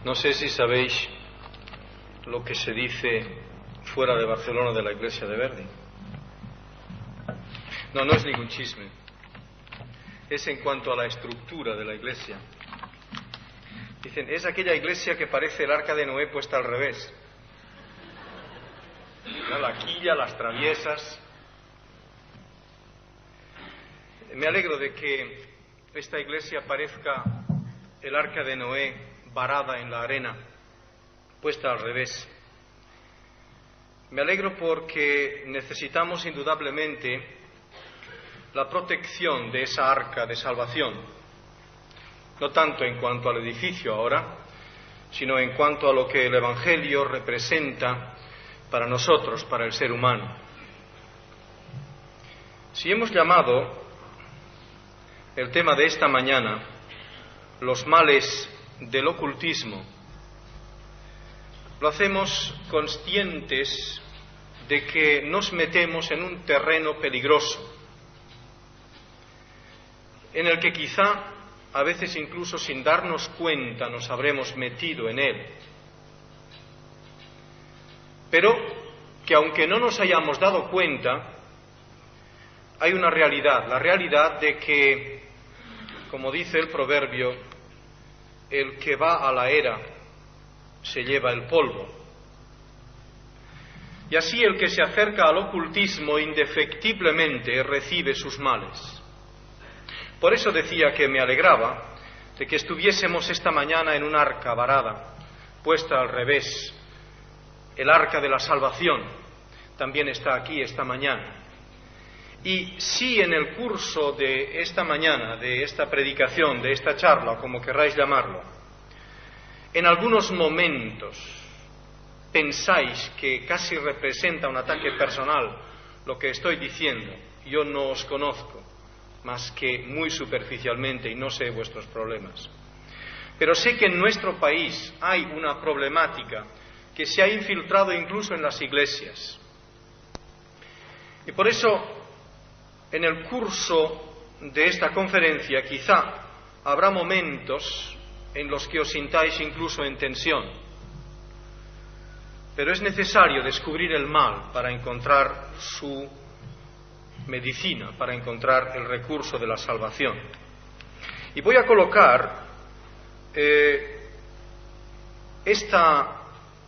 No sé si sabéis lo que se dice fuera de Barcelona de la iglesia de Verdi. No es ningún chisme. Es en cuanto a la estructura de la iglesia. Dicen, es aquella iglesia que parece el arca de Noé puesta al revés. La quilla, las traviesas. Me alegro de que esta iglesia parezca el arca de Noé varada en la arena, puesta al revés. Me alegro porque necesitamos indudablemente la protección de esa arca de salvación, no tanto en cuanto al edificio ahora, sino en cuanto a lo que el Evangelio representa para nosotros, para el ser humano. Si hemos llamado el tema de esta mañana los males del ocultismo, lo hacemos conscientes de que nos metemos en un terreno peligroso, en el que quizá, a veces incluso sin darnos cuenta, nos habremos metido en él. Pero que aunque no nos hayamos dado cuenta, hay una realidad, la realidad de que, como dice el proverbio, el que va a la era se lleva el polvo. Y así el que se acerca al ocultismo indefectiblemente recibe sus males. Por eso decía que me alegraba de que estuviésemos esta mañana en un arca varada, puesta al revés. El arca de la salvación también está aquí esta mañana. Y si en el curso de esta mañana, de esta predicación, de esta charla, como querráis llamarlo, en algunos momentos pensáis que casi representa un ataque personal lo que estoy diciendo, yo no os conozco más que muy superficialmente y no sé vuestros problemas. Pero sé que en nuestro país hay una problemática que se ha infiltrado incluso en las iglesias. Y por eso, en el curso de esta conferencia, quizá habrá momentos en los que os sintáis incluso en tensión. Pero es necesario descubrir el mal para encontrar su medicina, para encontrar el recurso de la salvación. Y voy a colocar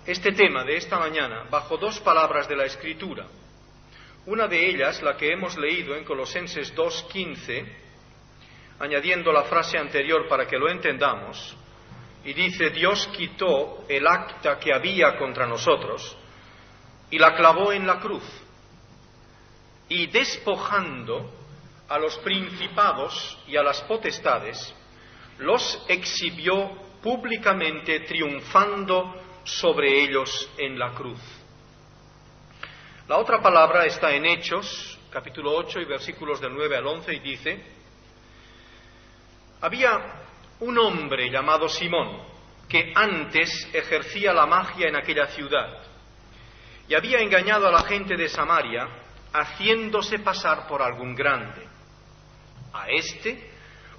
este tema de esta mañana bajo dos palabras de la Escritura. Una de ellas, la que hemos leído en Colosenses 2:15, añadiendo la frase anterior para que lo entendamos, y dice: Dios quitó el acta que había contra nosotros y la clavó en la cruz, y despojando a los principados y a las potestades, los exhibió públicamente, triunfando sobre ellos en la cruz. La otra palabra está en Hechos, capítulo 8 y versículos del 9 al 11, y dice: había un hombre llamado Simón, que antes ejercía la magia en aquella ciudad, y había engañado a la gente de Samaria, haciéndose pasar por algún grande. A este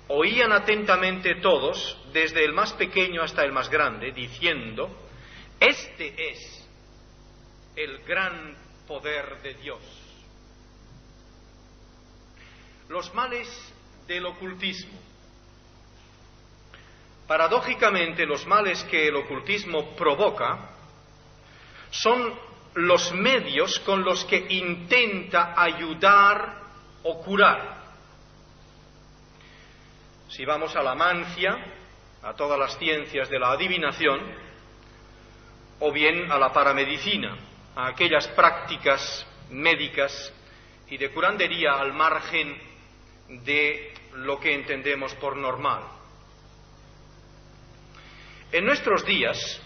oían atentamente todos, desde el más pequeño hasta el más grande, diciendo: este es el gran poder de Dios. Los males del ocultismo. Paradójicamente, los males que el ocultismo provoca son los medios con los que intenta ayudar o curar. Si vamos a la mancia, a todas las ciencias de la adivinación, o bien a la paramedicina, a aquellas prácticas médicas y de curandería al margen de lo que entendemos por normal. En nuestros días,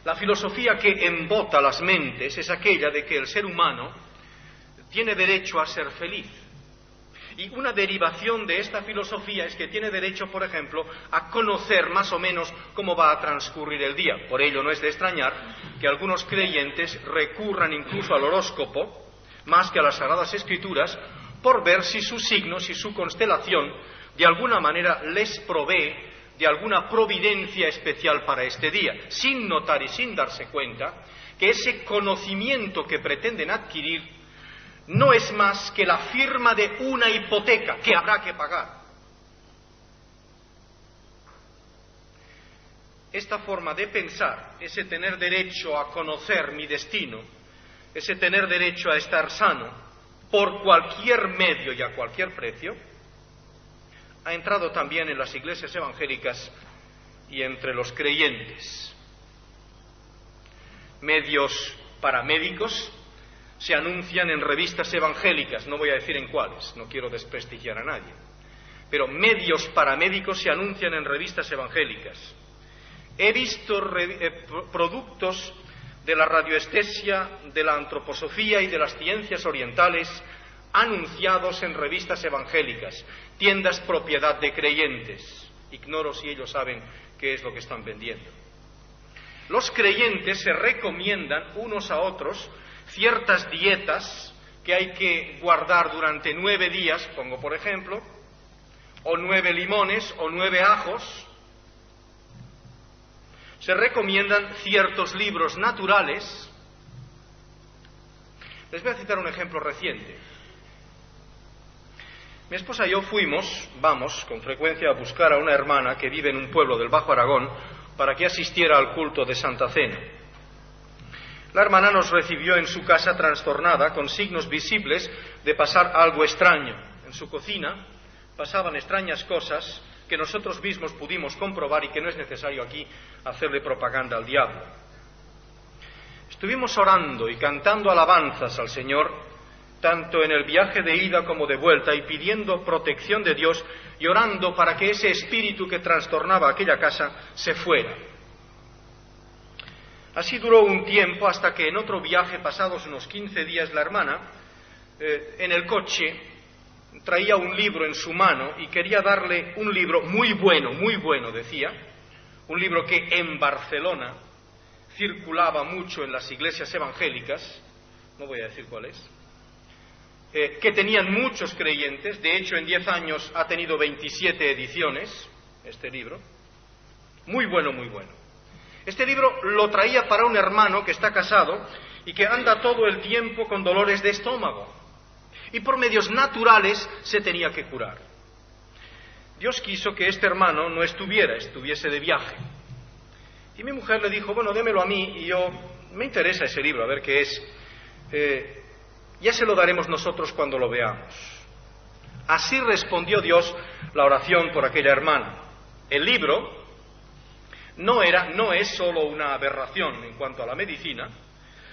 la filosofía que embota las mentes es aquella de que el ser humano tiene derecho a ser feliz. Y una derivación de esta filosofía es que tiene derecho, por ejemplo, a conocer más o menos cómo va a transcurrir el día. Por ello no es de extrañar que algunos creyentes recurran incluso al horóscopo, más que a las Sagradas Escrituras, por ver si su signo, si su constelación, de alguna manera les provee de alguna providencia especial para este día, sin notar y sin darse cuenta que ese conocimiento que pretenden adquirir no es más que la firma de una hipoteca que habrá que pagar. Esta forma de pensar, ese tener derecho a conocer mi destino, ese tener derecho a estar sano por cualquier medio y a cualquier precio, ha entrado también en las iglesias evangélicas y entre los creyentes. Medios paramédicos se anuncian en revistas evangélicas, no voy a decir en cuáles, no quiero desprestigiar a nadie, pero medios paramédicos se anuncian en revistas evangélicas. He visto productos de la radioestesia, de la antroposofía y de las ciencias orientales anunciados en revistas evangélicas, tiendas propiedad de creyentes. Ignoro si ellos saben qué es lo que están vendiendo. Los creyentes se recomiendan unos a otros ciertas dietas que hay que guardar durante 9 días, pongo por ejemplo, o 9 limones o 9 ajos. Se recomiendan ciertos libros naturales. Les voy a citar un ejemplo reciente. Mi esposa y yo vamos con frecuencia a buscar a una hermana que vive en un pueblo del Bajo Aragón para que asistiera al culto de Santa Cena. La hermana nos recibió en su casa trastornada, con signos visibles de pasar algo extraño. En su cocina pasaban extrañas cosas que nosotros mismos pudimos comprobar y que no es necesario aquí hacerle propaganda al diablo. Estuvimos orando y cantando alabanzas al Señor, tanto en el viaje de ida como de vuelta, y pidiendo protección de Dios y orando para que ese espíritu que trastornaba aquella casa se fuera. Así duró un tiempo hasta que en otro viaje, pasados unos 15 días, la hermana, en el coche, traía un libro en su mano y quería darle un libro muy bueno, decía, un libro que en Barcelona circulaba mucho en las iglesias evangélicas, no voy a decir cuál es, que tenían muchos creyentes. De hecho, en 10 años ha tenido 27 ediciones, este libro, muy bueno. Este libro lo traía para un hermano que está casado y que anda todo el tiempo con dolores de estómago, y por medios naturales se tenía que curar. Dios quiso que este hermano no estuviese de viaje. Y mi mujer le dijo, bueno, démelo a mí, y me interesa ese libro, a ver qué es. Ya se lo daremos nosotros cuando lo veamos. Así respondió Dios la oración por aquella hermana. El libro no es solo una aberración en cuanto a la medicina,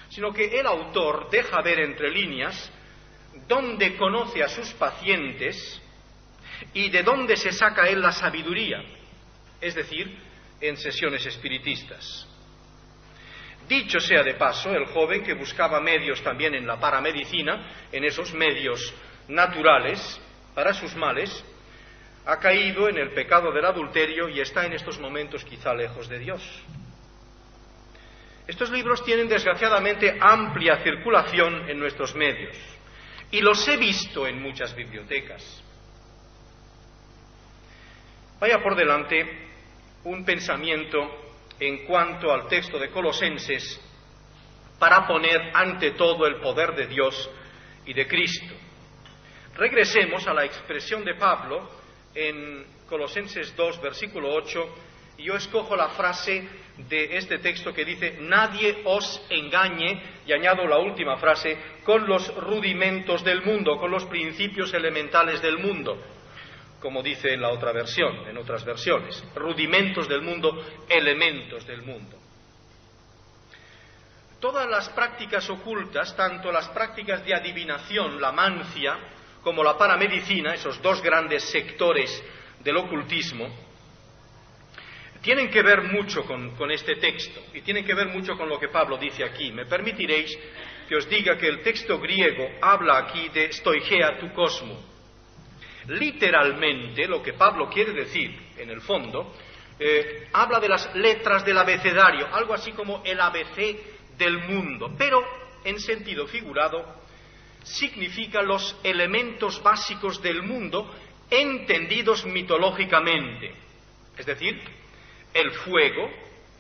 sino que el autor deja ver entre líneas dónde conoce a sus pacientes y de dónde se saca él la sabiduría, es decir, en sesiones espiritistas. Dicho sea de paso, el joven que buscaba medios también en la paramedicina, en esos medios naturales para sus males, ha caído en el pecado del adulterio y está en estos momentos quizá lejos de Dios. Estos libros tienen desgraciadamente amplia circulación en nuestros medios y los he visto en muchas bibliotecas. Vaya por delante un pensamiento en cuanto al texto de Colosenses para poner ante todo el poder de Dios y de Cristo. Regresemos a la expresión de Pablo en Colosenses 2, versículo 8, y yo escojo la frase de este texto que dice: nadie os engañe, y añado la última frase, con los rudimentos del mundo, con los principios elementales del mundo, como dice en la otra versión, en otras versiones, rudimentos del mundo, elementos del mundo. Todas las prácticas ocultas, tanto las prácticas de adivinación, la mancia, como la paramedicina, esos dos grandes sectores del ocultismo, tienen que ver mucho con este texto y tienen que ver mucho con lo que Pablo dice aquí. Me permitiréis que os diga que el texto griego habla aquí de stoichea tu cosmo. Literalmente, lo que Pablo quiere decir, en el fondo, habla de las letras del abecedario, algo así como el ABC del mundo, pero en sentido figurado significa los elementos básicos del mundo entendidos mitológicamente. es decir, el fuego,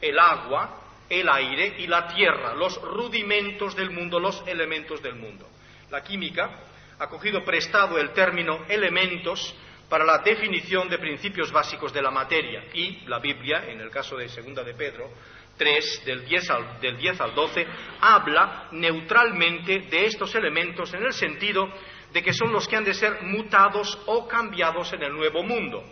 el agua, el aire y la tierra, los rudimentos del mundo, los elementos del mundo. La química ha cogido prestado el término elementos para la definición de principios básicos de la materia, y la Biblia, en el caso de 2 de Pedro 3, del 10 al 12, habla neutralmente de estos elementos en el sentido de que son los que han de ser mutados o cambiados en el nuevo mundo.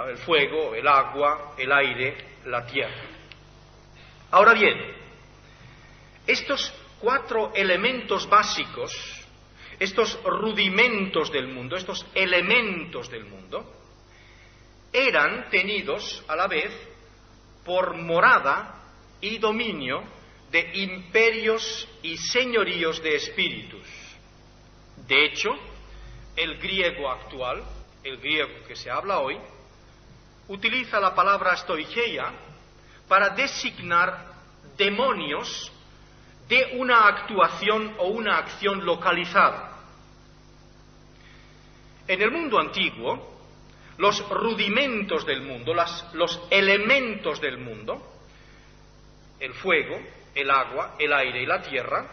El fuego, el agua, el aire, la tierra. Ahora bien, estos 4 elementos básicos, estos rudimentos del mundo, estos elementos del mundo, eran tenidos a la vez por morada y dominio de imperios y señoríos de espíritus. De hecho, el griego actual, el griego que se habla hoy, utiliza la palabra stoicheia para designar demonios de una actuación o una acción localizada. En el mundo antiguo, los rudimentos del mundo, los elementos del mundo, el fuego, el agua, el aire y la tierra,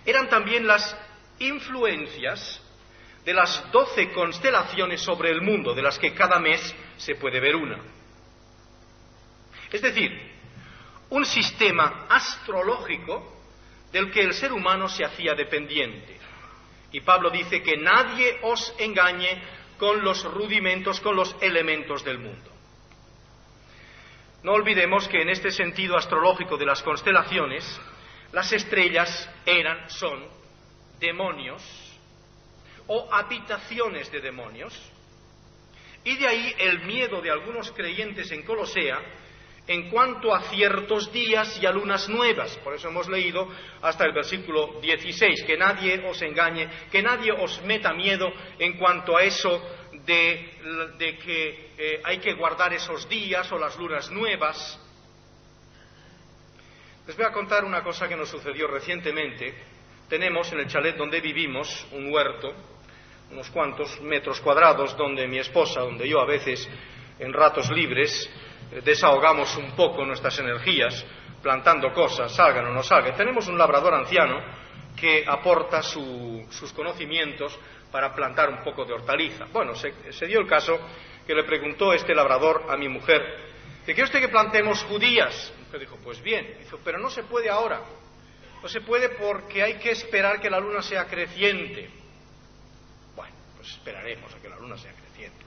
eran también las influencias de las 12 constelaciones sobre el mundo, de las que cada mes se puede ver una. Es decir, un sistema astrológico del que el ser humano se hacía dependiente. Y Pablo dice que nadie os engañe con los rudimentos, con los elementos del mundo. No olvidemos que en este sentido astrológico de las constelaciones, las estrellas son demonios o habitaciones de demonios, y de ahí el miedo de algunos creyentes en Colosea en cuanto a ciertos días y a lunas nuevas. Por eso hemos leído hasta el versículo 16, que nadie os engañe, que nadie os meta miedo en cuanto a eso de que hay que guardar esos días o las lunas nuevas. Les voy a contar una cosa que nos sucedió recientemente. Tenemos en el chalet donde vivimos un huerto, unos cuantos metros cuadrados, donde mi esposa, donde yo a veces en ratos libres desahogamos un poco nuestras energías plantando cosas, salgan o no salgan. Tenemos un labrador anciano que aporta sus conocimientos para plantar un poco de hortaliza. Bueno, se dio el caso que le preguntó este labrador a mi mujer, ¿que quiere usted que plantemos judías? Mi mujer dijo, pues bien. Dijo, pero no se puede ahora. No se puede porque hay que esperar que la luna sea creciente. Bueno, pues esperaremos a que la luna sea creciente.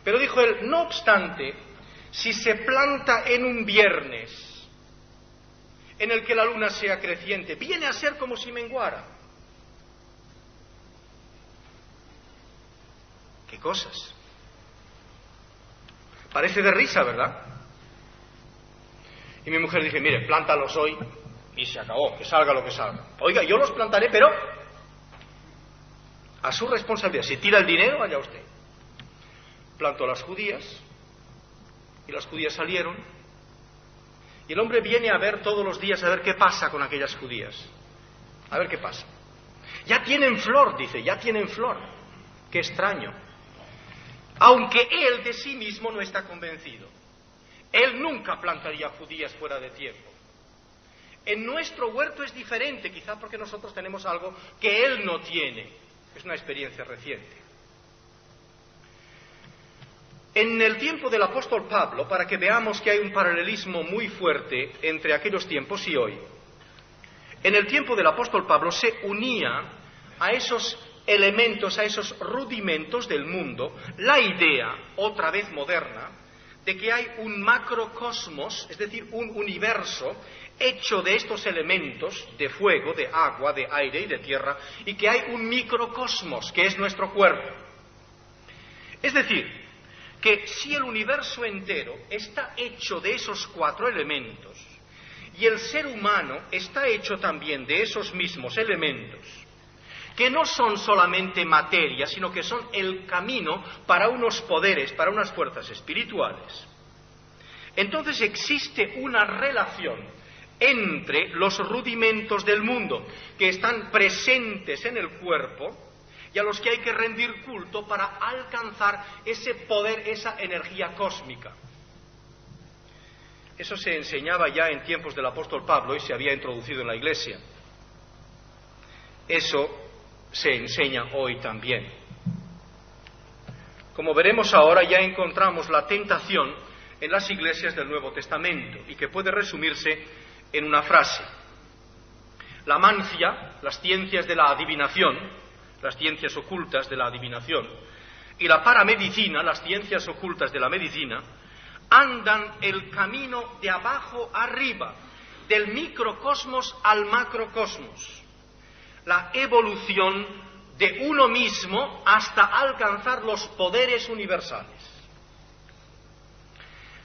Pero dijo él, no obstante, si se planta en un viernes en el que la luna sea creciente, viene a ser como si menguara. ¿Qué cosas? Parece de risa, ¿verdad? Y mi mujer dice, mire, plántalos hoy y se acabó, que salga lo que salga. Oiga, yo los plantaré, pero a su responsabilidad. Si tira el dinero, vaya usted. Plantó las judías, y las judías salieron, y el hombre viene a ver todos los días a ver qué pasa con aquellas judías. A ver qué pasa. Ya tienen flor, dice, ya tienen flor. Qué extraño. Aunque él de sí mismo no está convencido. Él nunca plantaría judías fuera de tiempo. En nuestro huerto es diferente, quizá porque nosotros tenemos algo que él no tiene. Es una experiencia reciente. En el tiempo del apóstol Pablo, para que veamos que hay un paralelismo muy fuerte entre aquellos tiempos y hoy, en el tiempo del apóstol Pablo se unía a esos elementos, a esos rudimentos del mundo, la idea, otra vez moderna, de que hay un macrocosmos, es decir, un universo hecho de estos elementos de fuego, de agua, de aire y de tierra, y que hay un microcosmos, que es nuestro cuerpo. Es decir, que si el universo entero está hecho de esos 4 elementos, y el ser humano está hecho también de esos mismos elementos, que no son solamente materia, sino que son el camino para unos poderes, para unas fuerzas espirituales, entonces existe una relación entre los rudimentos del mundo que están presentes en el cuerpo y a los que hay que rendir culto para alcanzar ese poder, esa energía cósmica. Eso se enseñaba ya en tiempos del apóstol Pablo y se había introducido en la Iglesia. Eso se enseña hoy también. Como veremos ahora, ya encontramos la tentación en las iglesias del Nuevo Testamento y que puede resumirse en una frase. La mancia, las ciencias de la adivinación, las ciencias ocultas de la adivinación, y la paramedicina, las ciencias ocultas de la medicina, andan el camino de abajo arriba, del microcosmos al macrocosmos, la evolución de uno mismo hasta alcanzar los poderes universales.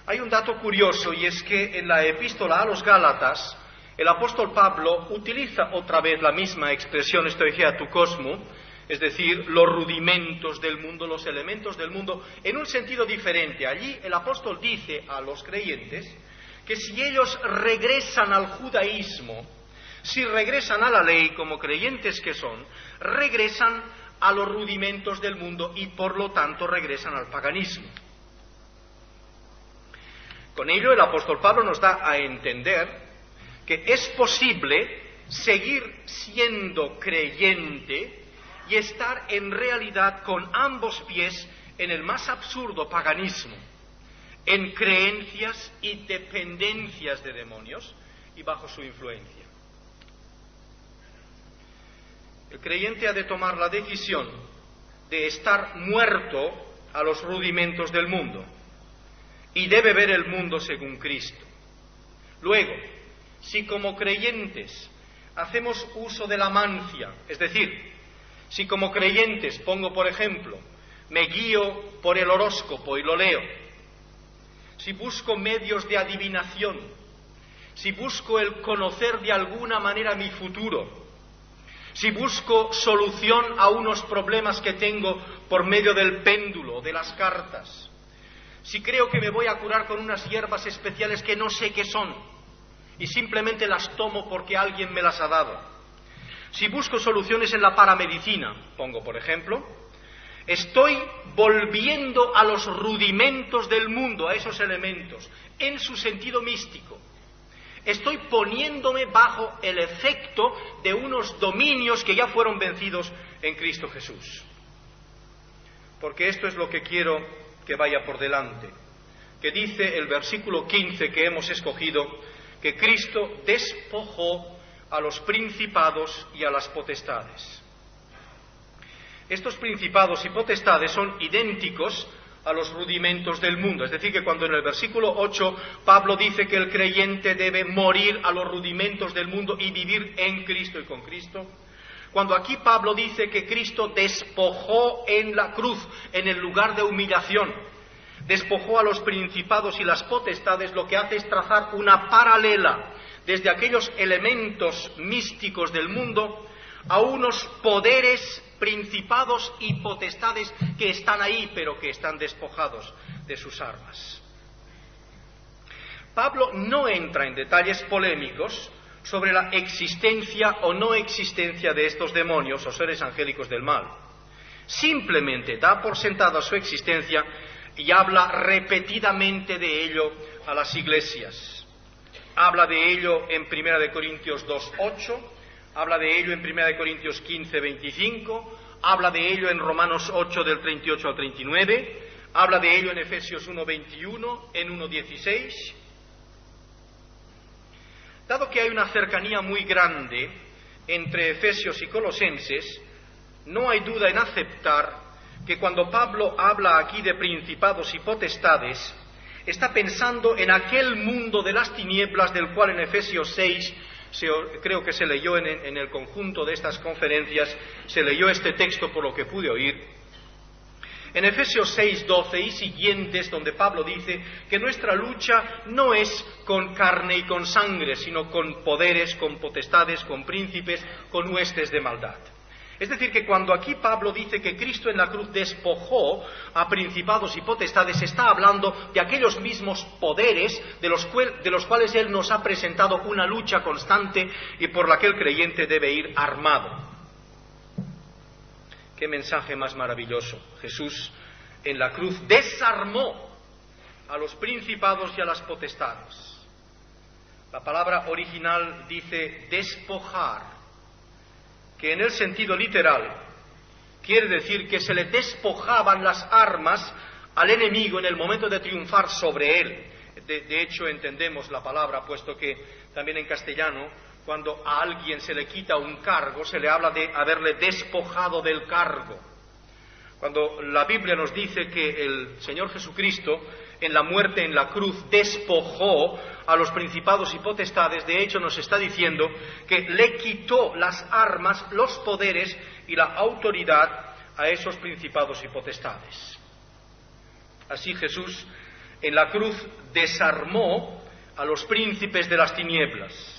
Hay un dato curioso, y es que en la epístola a los Gálatas el apóstol Pablo utiliza otra vez la misma expresión stoichea tu cosmo, es decir, los rudimentos del mundo, los elementos del mundo, en un sentido diferente. Allí el apóstol dice a los creyentes que si ellos regresan al judaísmo, si regresan a la ley como creyentes que son, regresan a los rudimentos del mundo y por lo tanto regresan al paganismo. Con ello el apóstol Pablo nos da a entender que es posible seguir siendo creyente y estar en realidad con ambos pies en el más absurdo paganismo, en creencias y dependencias de demonios y bajo su influencia. El creyente ha de tomar la decisión de estar muerto a los rudimentos del mundo y debe ver el mundo según Cristo. Luego, si como creyentes hacemos uso de la mancia, es decir, si como creyentes, pongo por ejemplo, me guío por el horóscopo y lo leo, si busco medios de adivinación, si busco el conocer de alguna manera mi futuro, si busco solución a unos problemas que tengo por medio del péndulo, de las cartas, si creo que me voy a curar con unas hierbas especiales que no sé qué son y simplemente las tomo porque alguien me las ha dado, si busco soluciones en la paramedicina, pongo por ejemplo, estoy volviendo a los rudimentos del mundo, a esos elementos, en su sentido místico. Estoy poniéndome bajo el efecto de unos dominios que ya fueron vencidos en Cristo Jesús. Porque esto es lo que quiero que vaya por delante, que dice el versículo 15 que hemos escogido, que Cristo despojó a los principados y a las potestades. Estos principados y potestades son idénticos a los rudimentos del mundo. Es decir, que cuando en el versículo 8 Pablo dice que el creyente debe morir a los rudimentos del mundo y vivir en Cristo y con Cristo, cuando aquí Pablo dice que Cristo despojó en la cruz, en el lugar de humillación, despojó a los principados y las potestades, lo que hace es trazar una paralela desde aquellos elementos místicos del mundo a unos poderes, principados y potestades que están ahí, pero que están despojados de sus armas. Pablo no entra en detalles polémicos sobre la existencia o no existencia de estos demonios o seres angélicos del mal. Simplemente da por sentada su existencia y habla repetidamente de ello a las iglesias. Habla de ello en 1 Corintios 2:8, habla de ello en 1 Corintios 15:25, habla de ello en Romanos 8 del 38 al 39, habla de ello en Efesios 1:21, en 1:16. Dado que hay una cercanía muy grande entre Efesios y Colosenses, no hay duda en aceptar que cuando Pablo habla aquí de principados y potestades, está pensando en aquel mundo de las tinieblas del cual en Efesios 6, creo que se leyó en el conjunto de estas conferencias, se leyó este texto por lo que pude oír. En Efesios 6:12 y siguientes, donde Pablo dice que nuestra lucha no es con carne y con sangre, sino con poderes, con potestades, con príncipes, con huestes de maldad. Es decir, que cuando aquí Pablo dice que Cristo en la cruz despojó a principados y potestades, está hablando de aquellos mismos poderes de los cuales Él nos ha presentado una lucha constante y por la que el creyente debe ir armado. Qué mensaje más maravilloso. Jesús en la cruz desarmó a los principados y a las potestades. La palabra original dice despojar, que en el sentido literal quiere decir que se le despojaban las armas al enemigo en el momento de triunfar sobre él. De hecho, entendemos la palabra, puesto que también en castellano, cuando a alguien se le quita un cargo, se le habla de haberle despojado del cargo. Cuando la Biblia nos dice que el Señor Jesucristo, en la muerte en la cruz, despojó a los principados y potestades, de hecho nos está diciendo que le quitó las armas, los poderes y la autoridad a esos principados y potestades. Así Jesús en la cruz desarmó a los príncipes de las tinieblas.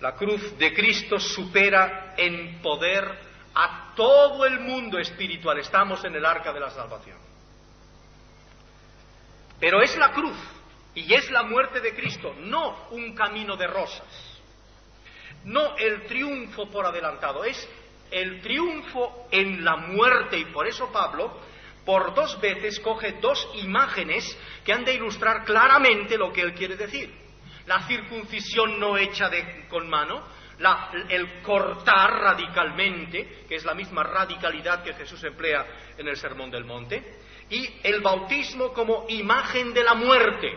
La cruz de Cristo supera en poder a todo el mundo espiritual. Estamos en el arca de la salvación. Pero es la cruz y es la muerte de Cristo, no un camino de rosas, no el triunfo por adelantado, es el triunfo en la muerte. Y por eso Pablo, por 2 veces, coge 2 imágenes que han de ilustrar claramente lo que él quiere decir. La circuncisión no hecha con mano, el cortar radicalmente, que es la misma radicalidad que Jesús emplea en el Sermón del Monte, y el bautismo como imagen de la muerte.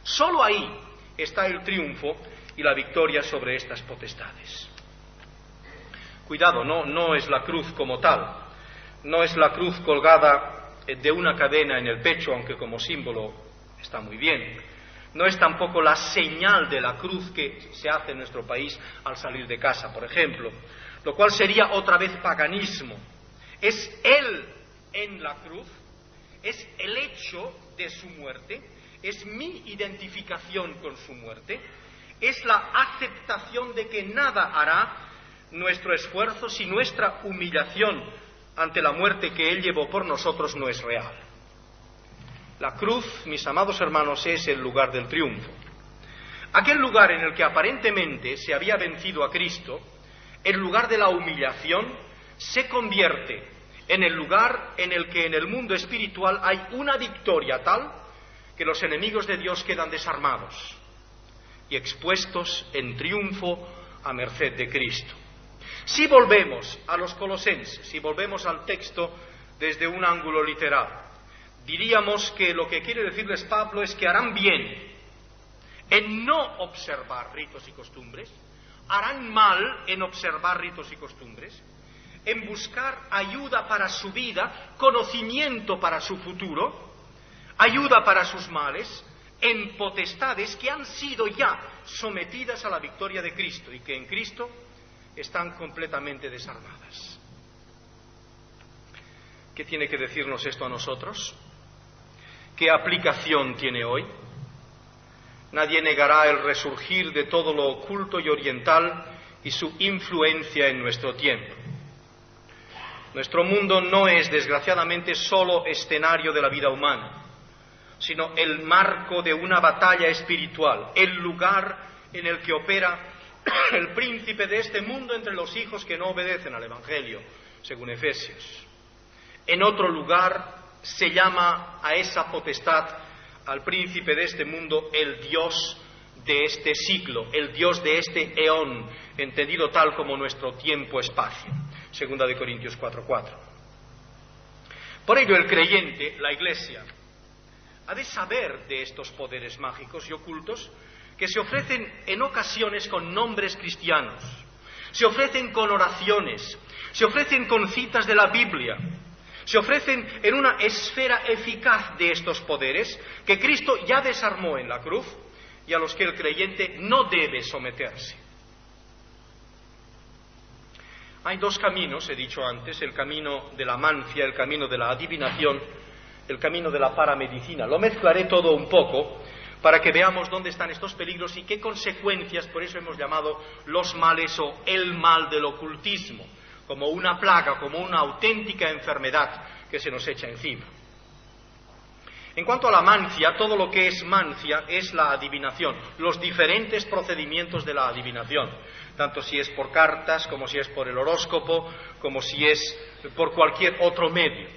Solo ahí está el triunfo y la victoria sobre estas potestades. Cuidado, no es la cruz como tal, no es la cruz colgada de una cadena en el pecho, aunque como símbolo está muy bien. No es tampoco la señal de la cruz que se hace en nuestro país al salir de casa, por ejemplo, lo cual sería otra vez paganismo. Es Él en la cruz, es el hecho de su muerte, es mi identificación con su muerte, es la aceptación de que nada hará nuestro esfuerzo si nuestra humillación ante la muerte que Él llevó por nosotros no es real. La cruz, mis amados hermanos, es el lugar del triunfo. Aquel lugar en el que aparentemente se había vencido a Cristo, el lugar de la humillación, se convierte en el lugar en el que en el mundo espiritual hay una victoria tal que los enemigos de Dios quedan desarmados y expuestos en triunfo a merced de Cristo. Si volvemos a los Colosenses, si volvemos al texto desde un ángulo literal, diríamos que lo que quiere decirles Pablo es que harán bien en no observar ritos y costumbres, harán mal en observar ritos y costumbres, en buscar ayuda para su vida, conocimiento para su futuro, ayuda para sus males, en potestades que han sido ya sometidas a la victoria de Cristo y que en Cristo están completamente desarmadas. ¿Qué tiene que decirnos esto a nosotros? ¿Qué aplicación tiene hoy? Nadie negará el resurgir de todo lo oculto y oriental y su influencia en nuestro tiempo. Nuestro mundo no es, desgraciadamente, solo escenario de la vida humana, sino el marco de una batalla espiritual, el lugar en el que opera el príncipe de este mundo entre los hijos que no obedecen al Evangelio, según Efesios. En otro lugar se llama a esa potestad, al príncipe de este mundo, el Dios de este siglo, el Dios de este eón, entendido tal como nuestro tiempo-espacio. Segunda de Corintios 4:4. Por ello el creyente, la Iglesia, ha de saber de estos poderes mágicos y ocultos que se ofrecen en ocasiones con nombres cristianos, se ofrecen con oraciones, se ofrecen con citas de la Biblia, se ofrecen en una esfera eficaz de estos poderes que Cristo ya desarmó en la cruz y a los que el creyente no debe someterse. Hay 2 caminos, he dicho antes, el camino de la mancia, el camino de la adivinación, el camino de la paramedicina. Lo mezclaré todo un poco para que veamos dónde están estos peligros y qué consecuencias, por eso hemos llamado los males o el mal del ocultismo, como una plaga, como una auténtica enfermedad que se nos echa encima. En cuanto a la mancia, todo lo que es mancia es la adivinación, los diferentes procedimientos de la adivinación, tanto si es por cartas, como si es por el horóscopo, como si es por cualquier otro medio.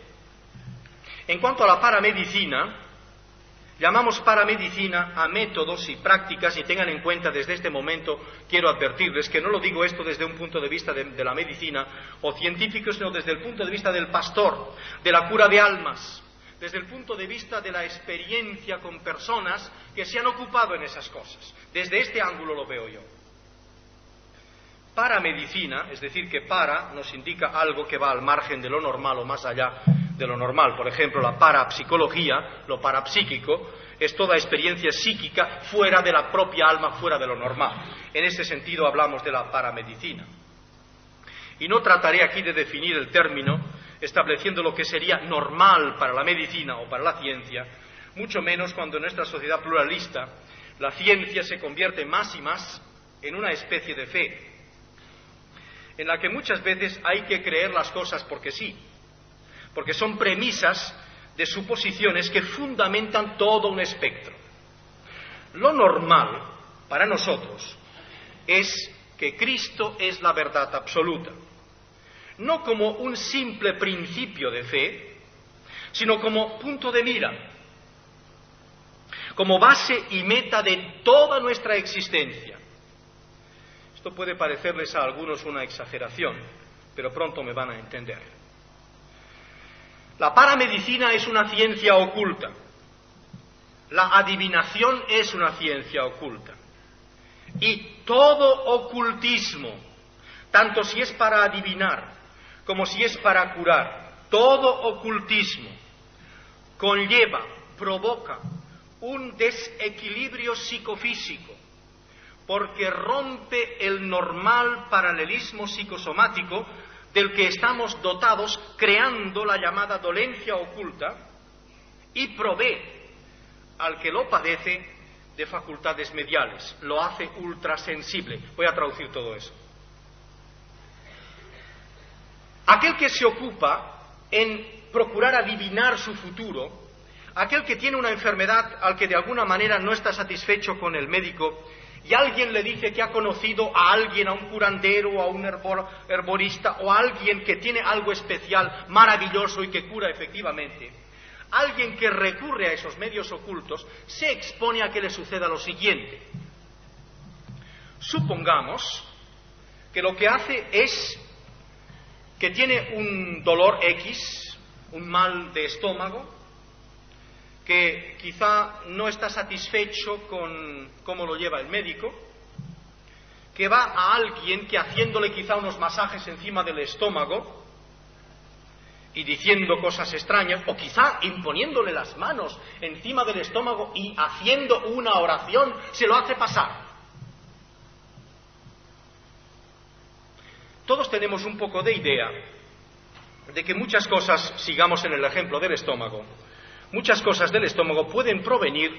En cuanto a la paramedicina, llamamos paramedicina a métodos y prácticas, y tengan en cuenta desde este momento, quiero advertirles que no lo digo esto desde un punto de vista de la medicina o científico, sino desde el punto de vista del pastor, de la cura de almas, desde el punto de vista de la experiencia con personas que se han ocupado en esas cosas. Desde este ángulo lo veo yo. Paramedicina, es decir, que para nos indica algo que va al margen de lo normal o más allá de lo normal. Por ejemplo, la parapsicología, lo parapsíquico, es toda experiencia psíquica fuera de la propia alma, fuera de lo normal. En ese sentido hablamos de la paramedicina. Y no trataré aquí de definir el término estableciendo lo que sería normal para la medicina o para la ciencia, mucho menos cuando en nuestra sociedad pluralista la ciencia se convierte más y más en una especie de fe, en la que muchas veces hay que creer las cosas porque sí, porque son premisas de suposiciones que fundamentan todo un espectro. Lo normal para nosotros es que Cristo es la verdad absoluta, no como un simple principio de fe, sino como punto de mira, como base y meta de toda nuestra existencia. Esto puede parecerles a algunos una exageración, pero pronto me van a entender. La paramedicina es una ciencia oculta. La adivinación es una ciencia oculta. Y todo ocultismo, tanto si es para adivinar como si es para curar, todo ocultismo conlleva, provoca un desequilibrio psicofísico, porque rompe el normal paralelismo psicosomático del que estamos dotados, creando la llamada dolencia oculta, y provee al que lo padece de facultades mediales, lo hace ultrasensible. Voy a traducir todo eso. Aquel que se ocupa en procurar adivinar su futuro, aquel que tiene una enfermedad al que de alguna manera no está satisfecho con el médico, y alguien le dice que ha conocido a alguien, a un curandero, o a un herborista, o a alguien que tiene algo especial, maravilloso y que cura efectivamente, alguien que recurre a esos medios ocultos se expone a que le suceda lo siguiente. Supongamos que lo que hace es que tiene un dolor X, un mal de estómago, que quizá no está satisfecho con cómo lo lleva el médico, que va a alguien que haciéndole quizá unos masajes encima del estómago y diciendo cosas extrañas, o quizá imponiéndole las manos encima del estómago y haciendo una oración, se lo hace pasar. Todos tenemos un poco de idea de que muchas cosas, sigamos en el ejemplo del estómago, muchas cosas del estómago pueden provenir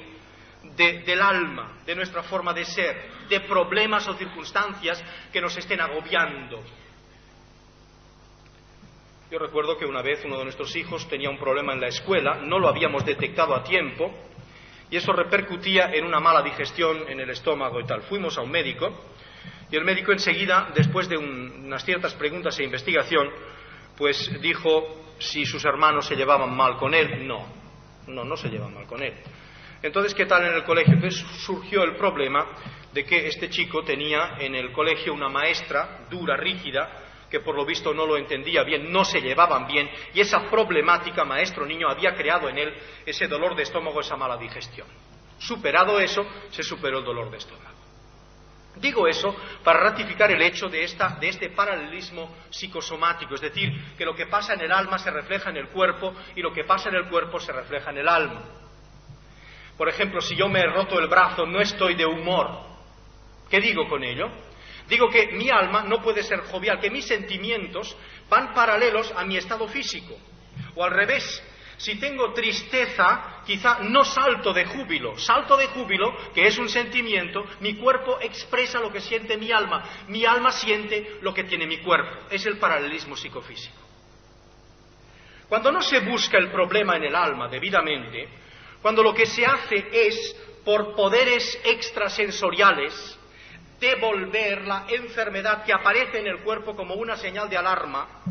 del alma, de nuestra forma de ser, de problemas o circunstancias que nos estén agobiando. Yo recuerdo que una vez uno de nuestros hijos tenía un problema en la escuela, no lo habíamos detectado a tiempo, y eso repercutía en una mala digestión en el estómago y tal. Fuimos a un médico, y el médico enseguida, después de unas ciertas preguntas e investigación, pues dijo si sus hermanos se llevaban mal con él. No se llevan mal con él. Entonces, ¿qué tal en el colegio? Entonces surgió el problema de que este chico tenía en el colegio una maestra dura, rígida, que por lo visto no lo entendía bien, no se llevaban bien, y esa problemática maestro-niño había creado en él ese dolor de estómago, esa mala digestión. Superado eso, se superó el dolor de estómago. Digo eso para ratificar el hecho de este paralelismo psicosomático, es decir, que lo que pasa en el alma se refleja en el cuerpo y lo que pasa en el cuerpo se refleja en el alma. Por ejemplo, si yo me he roto el brazo, no estoy de humor. ¿Qué digo con ello? Digo que mi alma no puede ser jovial, que mis sentimientos van paralelos a mi estado físico. O al revés, si tengo tristeza, quizá no salto de júbilo, que es un sentimiento, mi cuerpo expresa lo que siente mi alma siente lo que tiene mi cuerpo. Es el paralelismo psicofísico. Cuando no se busca el problema en el alma debidamente, cuando lo que se hace es, por poderes extrasensoriales, devolver la enfermedad que aparece en el cuerpo como una señal de alarma,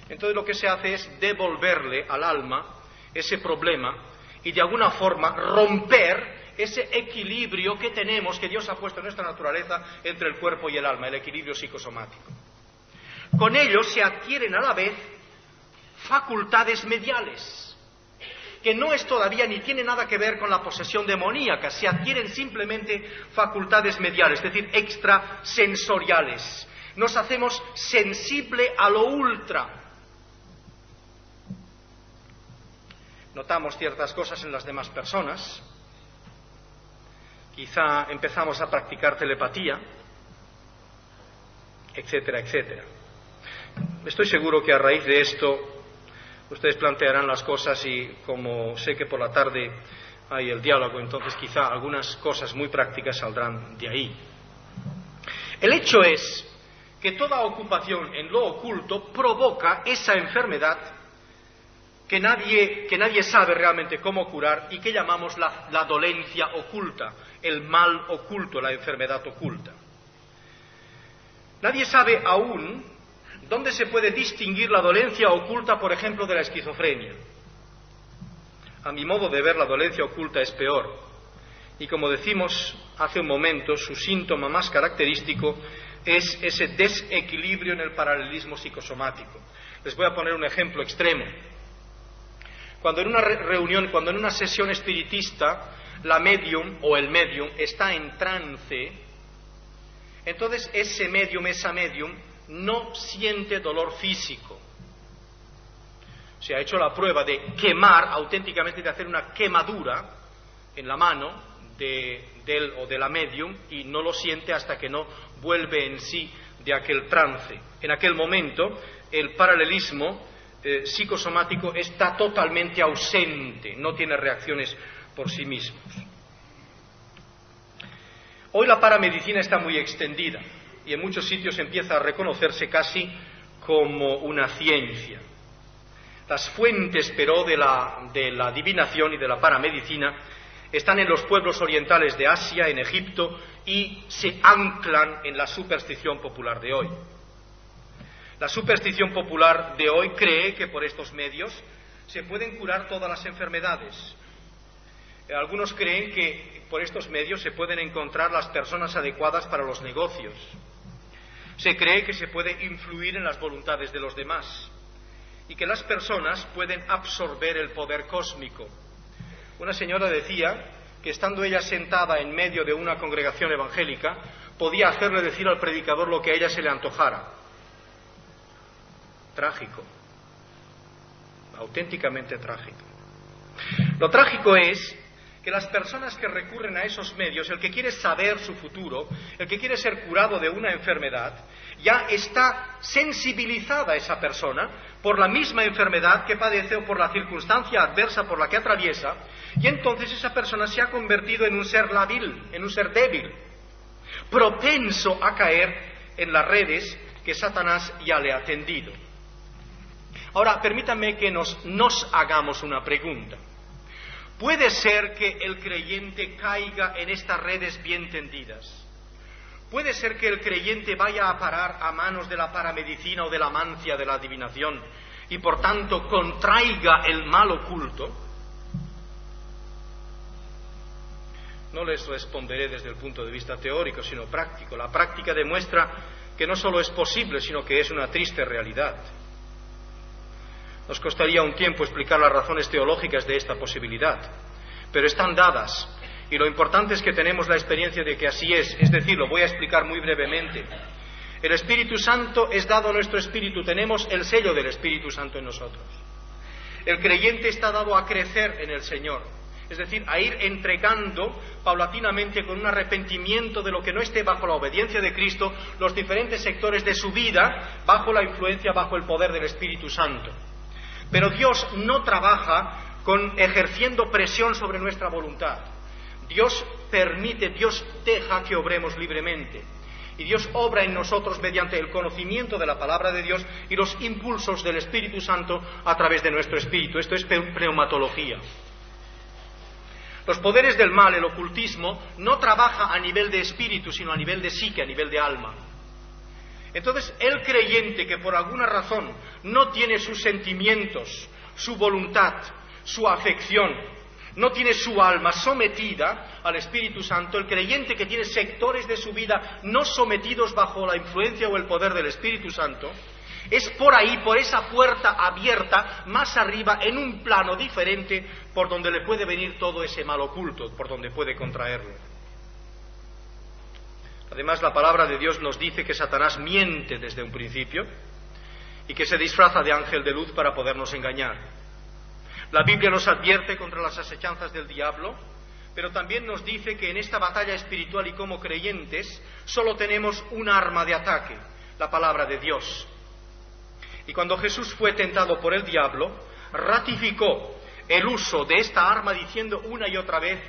entonces lo que se hace es devolverle al alma ese problema y de alguna forma romper ese equilibrio que tenemos, que Dios ha puesto en nuestra naturaleza entre el cuerpo y el alma, el equilibrio psicosomático. Con ello se adquieren a la vez facultades mediales, que no es todavía ni tiene nada que ver con la posesión demoníaca, se adquieren simplemente facultades mediales, es decir, extrasensoriales. Nos hacemos sensible a lo ultra. Notamos ciertas cosas en las demás personas, quizá empezamos a practicar telepatía, etcétera, etcétera. Estoy seguro que a raíz de esto ustedes plantearán las cosas y como sé que por la tarde hay el diálogo, entonces quizá algunas cosas muy prácticas saldrán de ahí. El hecho es que toda ocupación en lo oculto provoca esa enfermedad que nadie sabe realmente cómo curar y que llamamos la dolencia oculta, el mal oculto, la enfermedad oculta. Nadie sabe aún dónde se puede distinguir la dolencia oculta, por ejemplo, de la esquizofrenia. A mi modo de ver, la dolencia oculta es peor. Y como decimos hace un momento, su síntoma más característico es ese desequilibrio en el paralelismo psicosomático. Les voy a poner un ejemplo extremo. Cuando en una reunión, cuando en una sesión espiritista, la medium o el medium está en trance, entonces ese medium, esa medium, no siente dolor físico. Se ha hecho la prueba de quemar, auténticamente de hacer una quemadura en la mano de él o de la medium y no lo siente hasta que no vuelve en sí de aquel trance. En aquel momento el paralelismo psicosomático está totalmente ausente, no tiene reacciones por sí mismos. Hoy la paramedicina está muy extendida y en muchos sitios empieza a reconocerse casi como una ciencia. Las fuentes, pero, de la adivinación y de la paramedicina están en los pueblos orientales de Asia, en Egipto, y se anclan en la superstición popular de hoy. La superstición popular de hoy cree que por estos medios se pueden curar todas las enfermedades. Algunos creen que por estos medios se pueden encontrar las personas adecuadas para los negocios. Se cree que se puede influir en las voluntades de los demás y que las personas pueden absorber el poder cósmico. Una señora decía que estando ella sentada en medio de una congregación evangélica podía hacerle decir al predicador lo que a ella se le antojara. Trágico, auténticamente trágico. Lo trágico es que las personas que recurren a esos medios, el que quiere saber su futuro, el que quiere ser curado de una enfermedad, ya está sensibilizada esa persona por la misma enfermedad que padece o por la circunstancia adversa por la que atraviesa, y entonces esa persona se ha convertido en un ser lábil, en un ser débil, propenso a caer en las redes que Satanás ya le ha tendido. Ahora, permítanme que nos hagamos una pregunta. ¿Puede ser que el creyente caiga en estas redes bien tendidas? ¿Puede ser que el creyente vaya a parar a manos de la paramedicina o de la mancia de la adivinación y por tanto contraiga el mal oculto? No les responderé desde el punto de vista teórico, sino práctico. La práctica demuestra que no solo es posible, sino que es una triste realidad. Nos costaría un tiempo explicar las razones teológicas de esta posibilidad, pero están dadas, y lo importante es que tenemos la experiencia de que así es decir, lo voy a explicar muy brevemente. El Espíritu Santo es dado a nuestro espíritu, tenemos el sello del Espíritu Santo en nosotros. El creyente está dado a crecer en el Señor, es decir, a ir entregando paulatinamente con un arrepentimiento de lo que no esté bajo la obediencia de Cristo, los diferentes sectores de su vida, bajo la influencia, bajo el poder del Espíritu Santo. Pero Dios no trabaja ejerciendo presión sobre nuestra voluntad. Dios permite, Dios deja que obremos libremente. Y Dios obra en nosotros mediante el conocimiento de la palabra de Dios y los impulsos del Espíritu Santo a través de nuestro espíritu. Esto es pneumatología. Los poderes del mal, el ocultismo, no trabaja a nivel de espíritu, sino a nivel de psique, a nivel de alma. Entonces, el creyente que por alguna razón no tiene sus sentimientos, su voluntad, su afección, no tiene su alma sometida al Espíritu Santo, el creyente que tiene sectores de su vida no sometidos bajo la influencia o el poder del Espíritu Santo, es por ahí, por esa puerta abierta, más arriba, en un plano diferente, por donde le puede venir todo ese mal oculto, por donde puede contraerlo. Además, la palabra de Dios nos dice que Satanás miente desde un principio y que se disfraza de ángel de luz para podernos engañar. La Biblia nos advierte contra las asechanzas del diablo, pero también nos dice que en esta batalla espiritual y como creyentes solo tenemos un arma de ataque, la palabra de Dios. Y cuando Jesús fue tentado por el diablo, ratificó el uso de esta arma diciendo una y otra vez,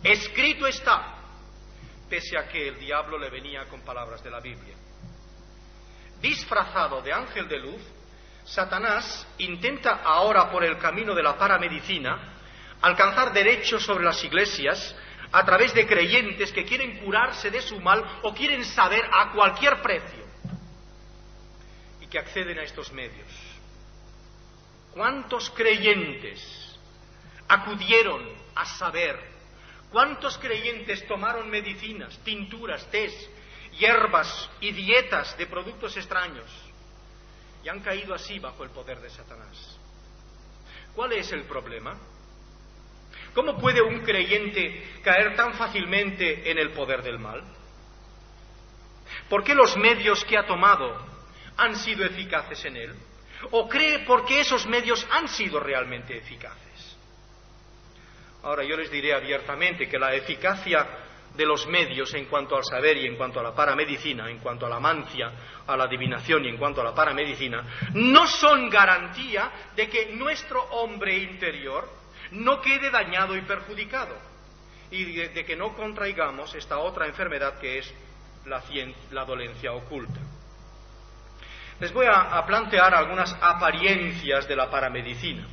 escrito está, pese a que el diablo le venía con palabras de la Biblia. Disfrazado de ángel de luz, Satanás intenta ahora por el camino de la paramedicina alcanzar derechos sobre las iglesias a través de creyentes que quieren curarse de su mal o quieren saber a cualquier precio y que acceden a estos medios. ¿Cuántos creyentes acudieron a saber? ¿Cuántos creyentes tomaron medicinas, tinturas, tés, hierbas y dietas de productos extraños y han caído así bajo el poder de Satanás? ¿Cuál es el problema? ¿Cómo puede un creyente caer tan fácilmente en el poder del mal? ¿Por qué los medios que ha tomado han sido eficaces en él? ¿O cree por qué esos medios han sido realmente eficaces? Ahora yo les diré abiertamente que la eficacia de los medios en cuanto al saber y en cuanto a la paramedicina, en cuanto a la mancia, a la adivinación y en cuanto a la paramedicina, no son garantía de que nuestro hombre interior no quede dañado y perjudicado y de que no contraigamos esta otra enfermedad que es la dolencia oculta. Les voy a plantear algunas apariencias de la paramedicina.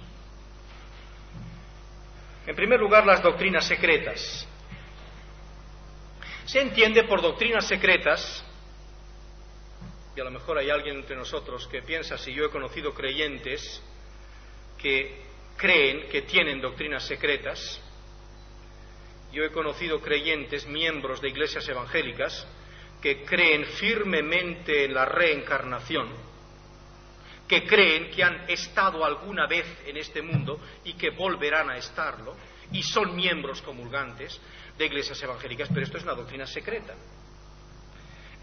En primer lugar, las doctrinas secretas. Se entiende por doctrinas secretas, y a lo mejor hay alguien entre nosotros que piensa, si yo he conocido creyentes que creen que tienen doctrinas secretas, yo he conocido creyentes, miembros de iglesias evangélicas, que creen firmemente en la reencarnación, que creen que han estado alguna vez en este mundo y que volverán a estarlo, y son miembros comulgantes de iglesias evangélicas, pero esto es una doctrina secreta,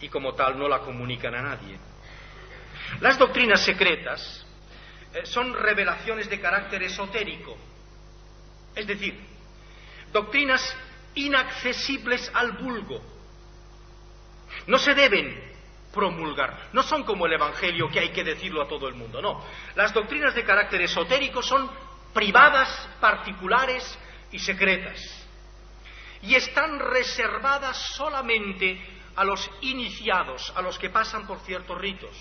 y como tal no la comunican a nadie. Las doctrinas secretas son revelaciones de carácter esotérico, es decir, doctrinas inaccesibles al vulgo. No se deben promulgar, no son como el Evangelio que hay que decirlo a todo el mundo, no. Las doctrinas de carácter esotérico son privadas, particulares y secretas, y están reservadas solamente a los iniciados, a los que pasan por ciertos ritos.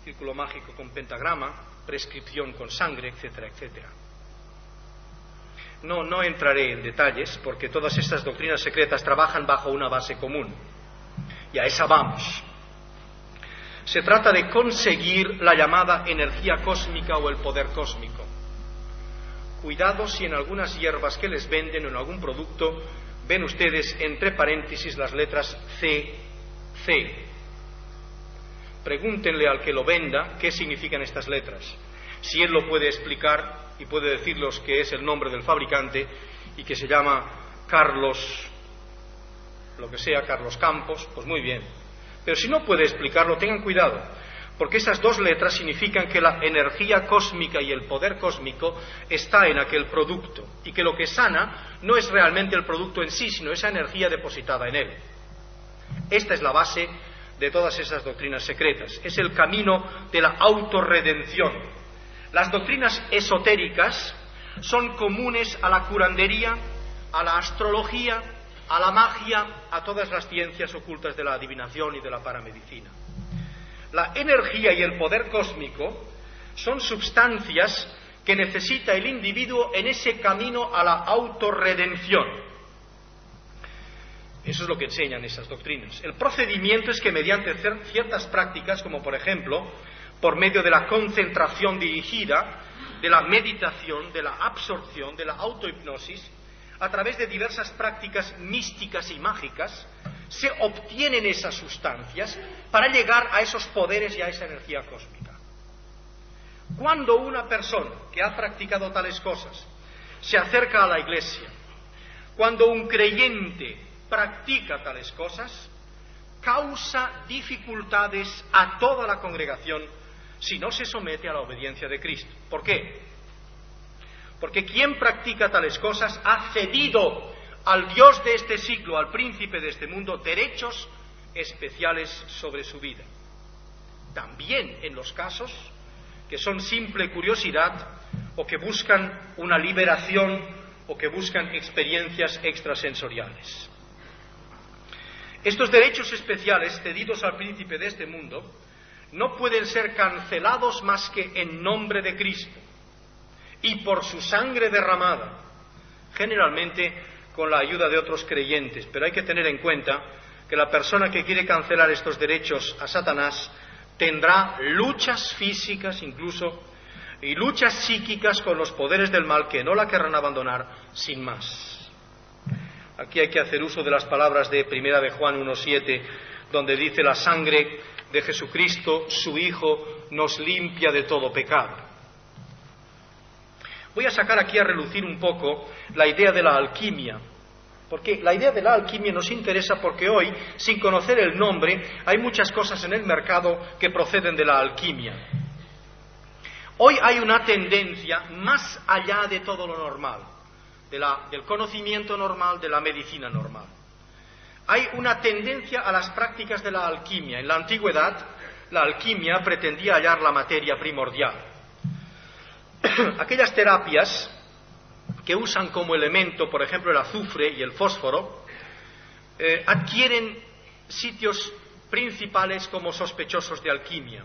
Círculo mágico con pentagrama, prescripción con sangre, etcétera, etcétera. No entraré en detalles porque todas estas doctrinas secretas trabajan bajo una base común. Y a esa vamos. Se trata de conseguir la llamada energía cósmica o el poder cósmico. Cuidado si en algunas hierbas que les venden o en algún producto ven ustedes entre paréntesis las letras C. Pregúntenle al que lo venda qué significan estas letras. Si él lo puede explicar y puede decirles que es el nombre del fabricante y que se llama Carlos, lo que sea, Carlos Campos, pues muy bien. Pero si no puede explicarlo, tengan cuidado, porque esas dos letras significan que la energía cósmica y el poder cósmico está en aquel producto, y que lo que sana no es realmente el producto en sí, sino esa energía depositada en él. Esta es la base de todas esas doctrinas secretas, es el camino de la autorredención. Las doctrinas esotéricas son comunes a la curandería, a la astrología, a la magia, a todas las ciencias ocultas de la adivinación y de la paramedicina. La energía y el poder cósmico son sustancias que necesita el individuo en ese camino a la autorredención. Eso es lo que enseñan esas doctrinas. El procedimiento es que mediante ciertas prácticas, como por ejemplo, por medio de la concentración dirigida, de la meditación, de la absorción, de la autohipnosis, a través de diversas prácticas místicas y mágicas, se obtienen esas sustancias para llegar a esos poderes y a esa energía cósmica. Cuando una persona que ha practicado tales cosas se acerca a la iglesia, cuando un creyente practica tales cosas, causa dificultades a toda la congregación si no se somete a la obediencia de Cristo. ¿Por qué? Porque quien practica tales cosas ha cedido al Dios de este siglo, al príncipe de este mundo, derechos especiales sobre su vida. También en los casos que son simple curiosidad o que buscan una liberación o que buscan experiencias extrasensoriales. Estos derechos especiales cedidos al príncipe de este mundo no pueden ser cancelados más que en nombre de Cristo y por su sangre derramada, generalmente con la ayuda de otros creyentes. Pero hay que tener en cuenta que la persona que quiere cancelar estos derechos a Satanás tendrá luchas físicas incluso y luchas psíquicas con los poderes del mal que no la querrán abandonar sin más. Aquí hay que hacer uso de las palabras de 1 de Juan 1:7, donde dice: la sangre de Jesucristo, su Hijo, nos limpia de todo pecado. Voy a sacar aquí a relucir un poco la idea de la alquimia, porque la idea de la alquimia nos interesa porque hoy, sin conocer el nombre, hay muchas cosas en el mercado que proceden de la alquimia. Hoy hay una tendencia más allá de todo lo normal, del conocimiento normal, de la medicina normal. Hay una tendencia a las prácticas de la alquimia. En la antigüedad, la alquimia pretendía hallar la materia primordial. Aquellas terapias que usan como elemento, por ejemplo, el azufre y el fósforo, adquieren sitios principales como sospechosos de alquimia.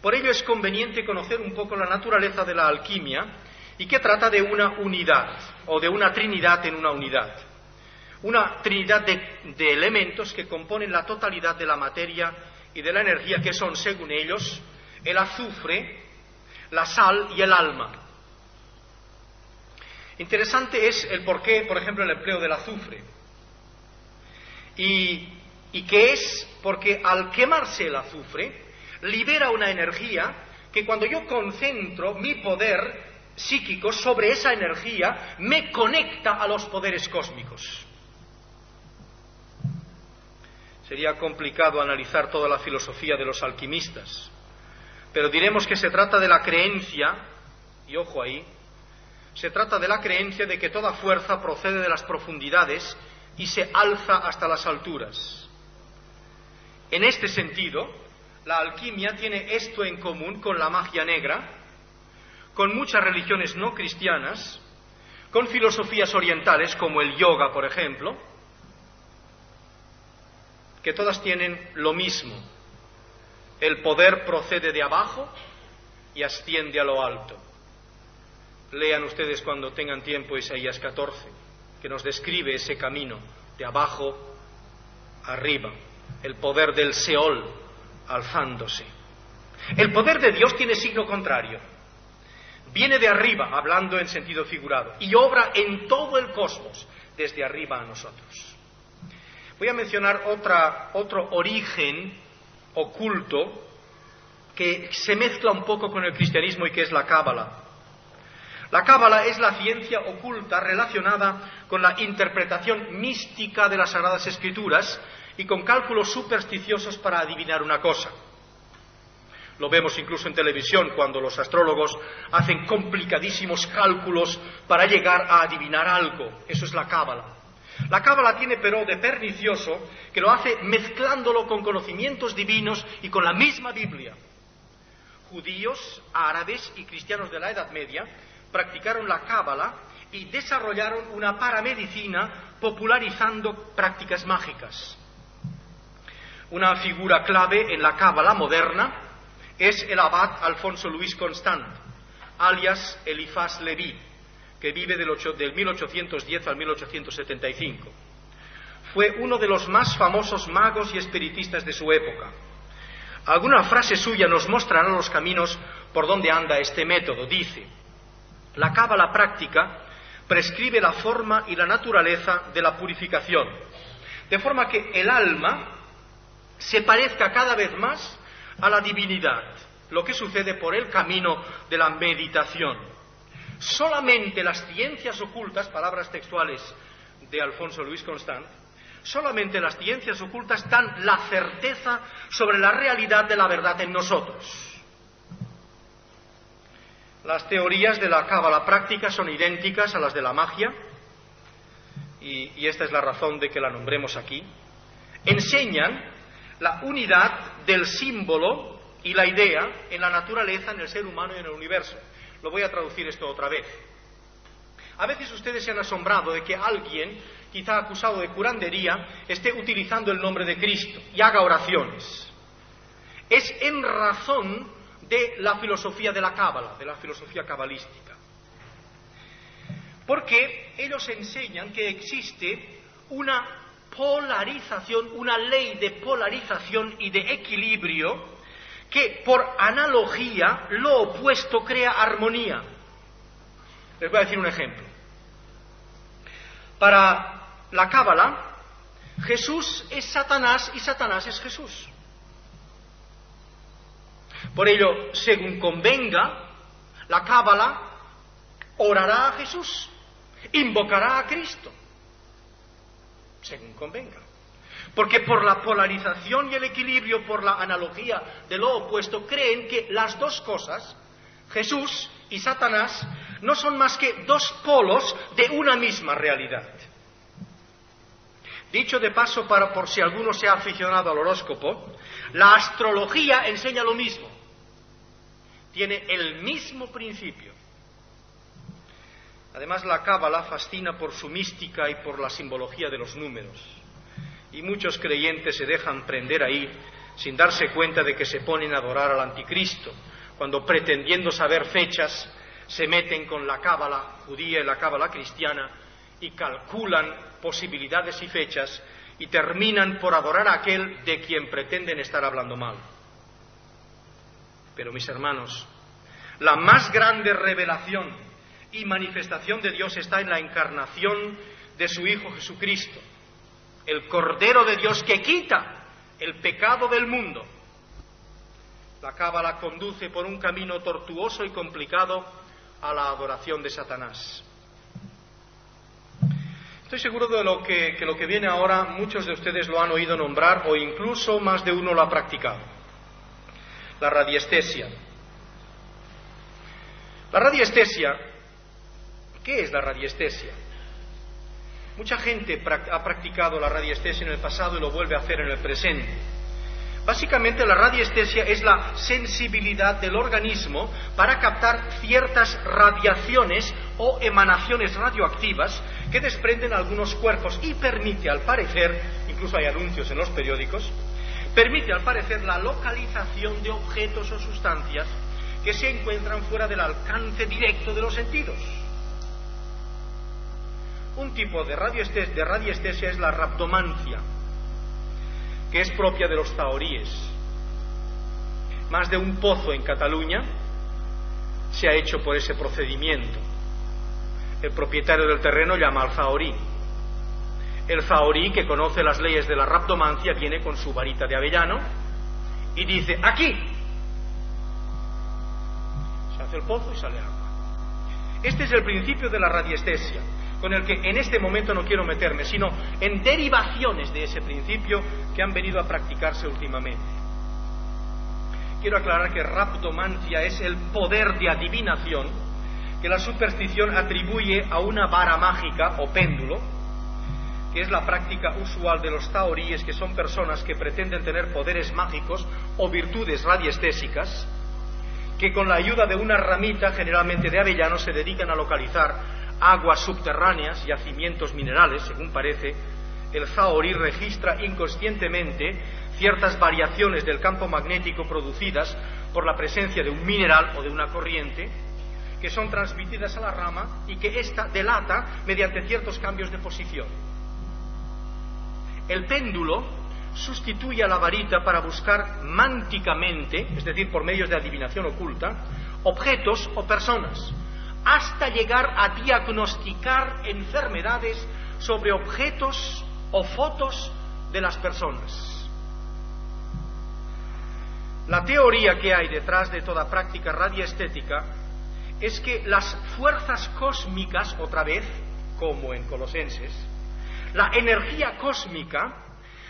Por ello es conveniente conocer un poco la naturaleza de la alquimia y que trata de una unidad, o de una trinidad en una unidad. Una trinidad de elementos que componen la totalidad de la materia y de la energía, que son, según ellos, el azufre, la sal y el alma. Interesante es el porqué, por ejemplo, el empleo del azufre. Y que es porque al quemarse el azufre, libera una energía que cuando yo concentro mi poder psíquico sobre esa energía, me conecta a los poderes cósmicos. Sería complicado analizar toda la filosofía de los alquimistas, pero diremos que se trata de la creencia, y ojo ahí, se trata de la creencia de que toda fuerza procede de las profundidades y se alza hasta las alturas. En este sentido, la alquimia tiene esto en común con la magia negra, con muchas religiones no cristianas, con filosofías orientales como el yoga, por ejemplo, que todas tienen lo mismo. El poder procede de abajo y asciende a lo alto. Lean ustedes cuando tengan tiempo Isaías 14, que nos describe ese camino de abajo arriba, el poder del Seol alzándose. El poder de Dios tiene signo contrario. Viene de arriba, hablando en sentido figurado, y obra en todo el cosmos, desde arriba a nosotros. Voy a mencionar otro origen oculto que se mezcla un poco con el cristianismo y que es la cábala. La cábala es la ciencia oculta relacionada con la interpretación mística de las Sagradas Escrituras y con cálculos supersticiosos para adivinar una cosa. Lo vemos incluso en televisión cuando los astrólogos hacen complicadísimos cálculos para llegar a adivinar algo. Eso es la cábala. La cábala tiene pero de pernicioso que lo hace mezclándolo con conocimientos divinos y con la misma Biblia. Judíos, árabes y cristianos de la Edad Media practicaron la cábala y desarrollaron una paramedicina popularizando prácticas mágicas. Una figura clave en la cábala moderna es el abad Alfonso Luis Constant, alias Eliphas Levi, que vive del 1810 al 1875. Fue uno de los más famosos magos y espiritistas de su época. Alguna frase suya nos mostrará los caminos por donde anda este método. Dice: la cábala práctica prescribe la forma y la naturaleza de la purificación, de forma que el alma se parezca cada vez más a la divinidad, lo que sucede por el camino de la meditación. Solamente las ciencias ocultas, palabras textuales de Alfonso Luis Constant, solamente las ciencias ocultas dan la certeza sobre la realidad de la verdad en nosotros. Las teorías de la cábala práctica son idénticas a las de la magia, y esta es la razón de que la nombremos aquí. Enseñan la unidad del símbolo y la idea en la naturaleza, en el ser humano y en el universo. Lo voy a traducir esto otra vez. A veces ustedes se han asombrado de que alguien, quizá acusado de curandería, esté utilizando el nombre de Cristo y haga oraciones. Es en razón de la filosofía de la cábala, de la filosofía cabalística. Porque ellos enseñan que existe una polarización, una ley de polarización y de equilibrio, que por analogía lo opuesto crea armonía. Les voy a decir un ejemplo. Para la cábala, Jesús es Satanás y Satanás es Jesús. Por ello, según convenga, la cábala orará a Jesús, invocará a Cristo, según convenga. Porque por la polarización y el equilibrio, por la analogía de lo opuesto, creen que las dos cosas, Jesús y Satanás, no son más que dos polos de una misma realidad. Dicho de paso, por si alguno se ha aficionado al horóscopo, la astrología enseña lo mismo. Tiene el mismo principio. Además, la cábala fascina por su mística y por la simbología de los números. Y muchos creyentes se dejan prender ahí sin darse cuenta de que se ponen a adorar al anticristo, cuando pretendiendo saber fechas se meten con la cábala judía y la cábala cristiana y calculan posibilidades y fechas y terminan por adorar a aquel de quien pretenden estar hablando mal. Pero mis hermanos, la más grande revelación y manifestación de Dios está en la encarnación de su Hijo Jesucristo, el Cordero de Dios que quita el pecado del mundo. La cábala conduce por un camino tortuoso y complicado a la adoración de Satanás. Estoy seguro de que lo que viene ahora muchos de ustedes lo han oído nombrar o incluso más de uno lo ha practicado. La radiestesia. La radiestesia, ¿qué es la radiestesia? Mucha gente ha practicado la radiestesia en el pasado y lo vuelve a hacer en el presente. Básicamente, la radiestesia es la sensibilidad del organismo para captar ciertas radiaciones o emanaciones radioactivas que desprenden algunos cuerpos y permite, al parecer, incluso hay anuncios en los periódicos, permite, al parecer, la localización de objetos o sustancias que se encuentran fuera del alcance directo de los sentidos. Un tipo de radiestesia es la raptomancia, que es propia de los zahoríes. Más de un pozo en Cataluña se ha hecho por ese procedimiento. El propietario del terreno llama al zahorí. El zahorí, que conoce las leyes de la raptomancia, viene con su varita de avellano y dice: ¡aquí! Se hace el pozo y sale agua. Este es el principio de la radiestesia, con el que en este momento no quiero meterme, sino en derivaciones de ese principio que han venido a practicarse últimamente. Quiero aclarar que raptomancia es el poder de adivinación que la superstición atribuye a una vara mágica o péndulo, que es la práctica usual de los zahoríes, que son personas que pretenden tener poderes mágicos o virtudes radiestésicas, que con la ayuda de una ramita, generalmente de avellano, se dedican a localizar aguas subterráneas, yacimientos minerales, según parece, el Zahorí registra inconscientemente ciertas variaciones del campo magnético producidas por la presencia de un mineral o de una corriente, que son transmitidas a la rama y que ésta delata mediante ciertos cambios de posición. El péndulo sustituye a la varita para buscar mánticamente, es decir, por medios de adivinación oculta, objetos o personas, hasta llegar a diagnosticar enfermedades sobre objetos o fotos de las personas. La teoría que hay detrás de toda práctica radiestética es que las fuerzas cósmicas, otra vez, como en Colosenses, la energía cósmica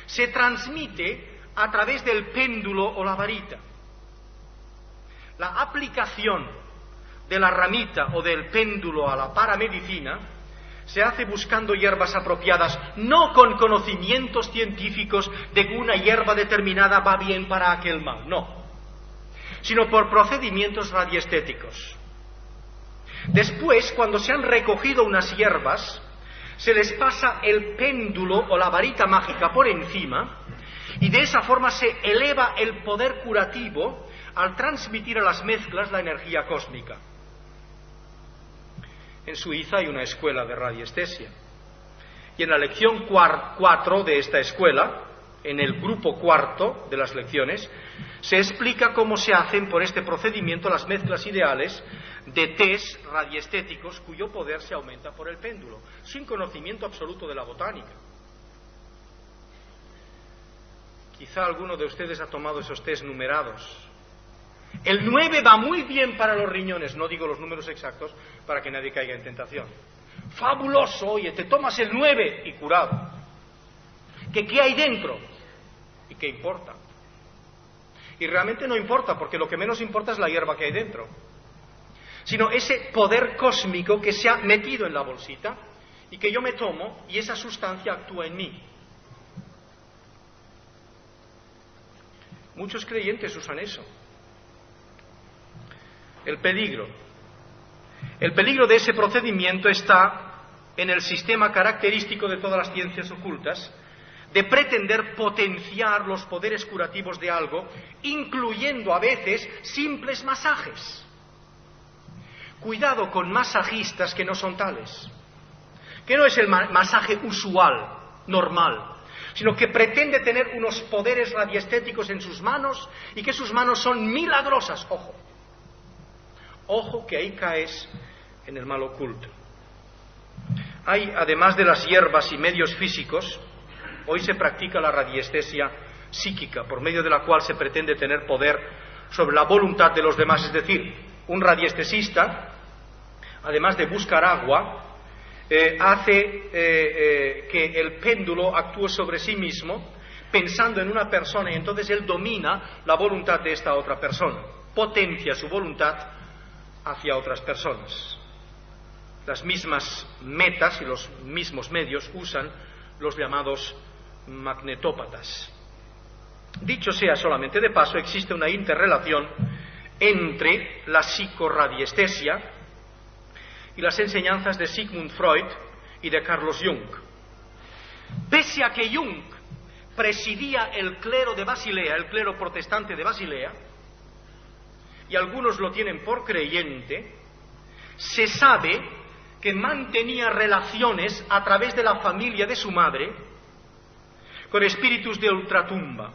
se transmite a través del péndulo o la varita. La aplicación de la ramita o del péndulo a la paramedicina se hace buscando hierbas apropiadas, no con conocimientos científicos de que una hierba determinada va bien para aquel mal, no, sino por procedimientos radiestéticos. Después, cuando se han recogido unas hierbas, se les pasa el péndulo o la varita mágica por encima y de esa forma se eleva el poder curativo al transmitir a las mezclas la energía cósmica. En Suiza hay una escuela de radiestesia y en la lección 4 de esta escuela, en el grupo cuarto de las lecciones, se explica cómo se hacen por este procedimiento las mezclas ideales de tés radiestéticos cuyo poder se aumenta por el péndulo, sin conocimiento absoluto de la botánica. Quizá alguno de ustedes ha tomado esos tés numerados. El 9 va muy bien para los riñones, no digo los números exactos para que nadie caiga en tentación. Fabuloso, oye, te tomas el 9 y curado. ¿Qué hay dentro? ¿Y qué importa? Y realmente no importa, porque lo que menos importa es la hierba que hay dentro, sino ese poder cósmico que se ha metido en la bolsita y que yo me tomo y esa sustancia actúa en mí. Muchos creyentes usan eso. El peligro de ese procedimiento está en el sistema característico de todas las ciencias ocultas, de pretender potenciar los poderes curativos de algo, incluyendo a veces simples masajes. Cuidado con masajistas que no son tales, que no es el masaje usual, normal, sino que pretende tener unos poderes radiestéticos en sus manos y que sus manos son milagrosas. Ojo que ahí caes en el mal oculto. Hay, además de las hierbas y medios físicos, hoy se practica la radiestesia psíquica, por medio de la cual se pretende tener poder sobre la voluntad de los demás. Es decir, un radiestesista, además de buscar agua, hace que el péndulo actúe sobre sí mismo, pensando en una persona, y entonces él domina la voluntad de esta otra persona, potencia su voluntad hacia otras personas. Las mismas metas y los mismos medios usan los llamados magnetópatas. Dicho sea solamente de paso, existe una interrelación entre la psicorradiestesia y las enseñanzas de Sigmund Freud y de Carlos Jung. Pese a que Jung presidía el clero de Basilea, el clero protestante de Basilea, y algunos lo tienen por creyente, se sabe que mantenía relaciones a través de la familia de su madre con espíritus de ultratumba.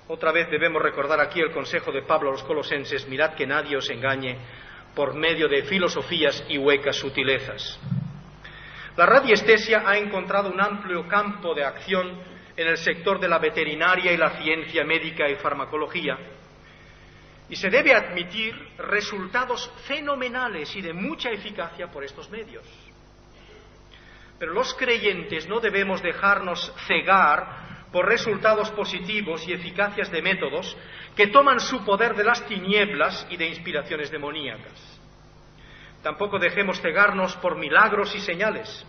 Otra vez debemos recordar aquí el consejo de Pablo a los colosenses: mirad que nadie os engañe por medio de filosofías y huecas sutilezas. La radiestesia ha encontrado un amplio campo de acción en el sector de la veterinaria y la ciencia médica y farmacología, y se debe admitir resultados fenomenales y de mucha eficacia por estos medios. Pero los creyentes no debemos dejarnos cegar por resultados positivos y eficacias de métodos que toman su poder de las tinieblas y de inspiraciones demoníacas. Tampoco dejemos cegarnos por milagros y señales,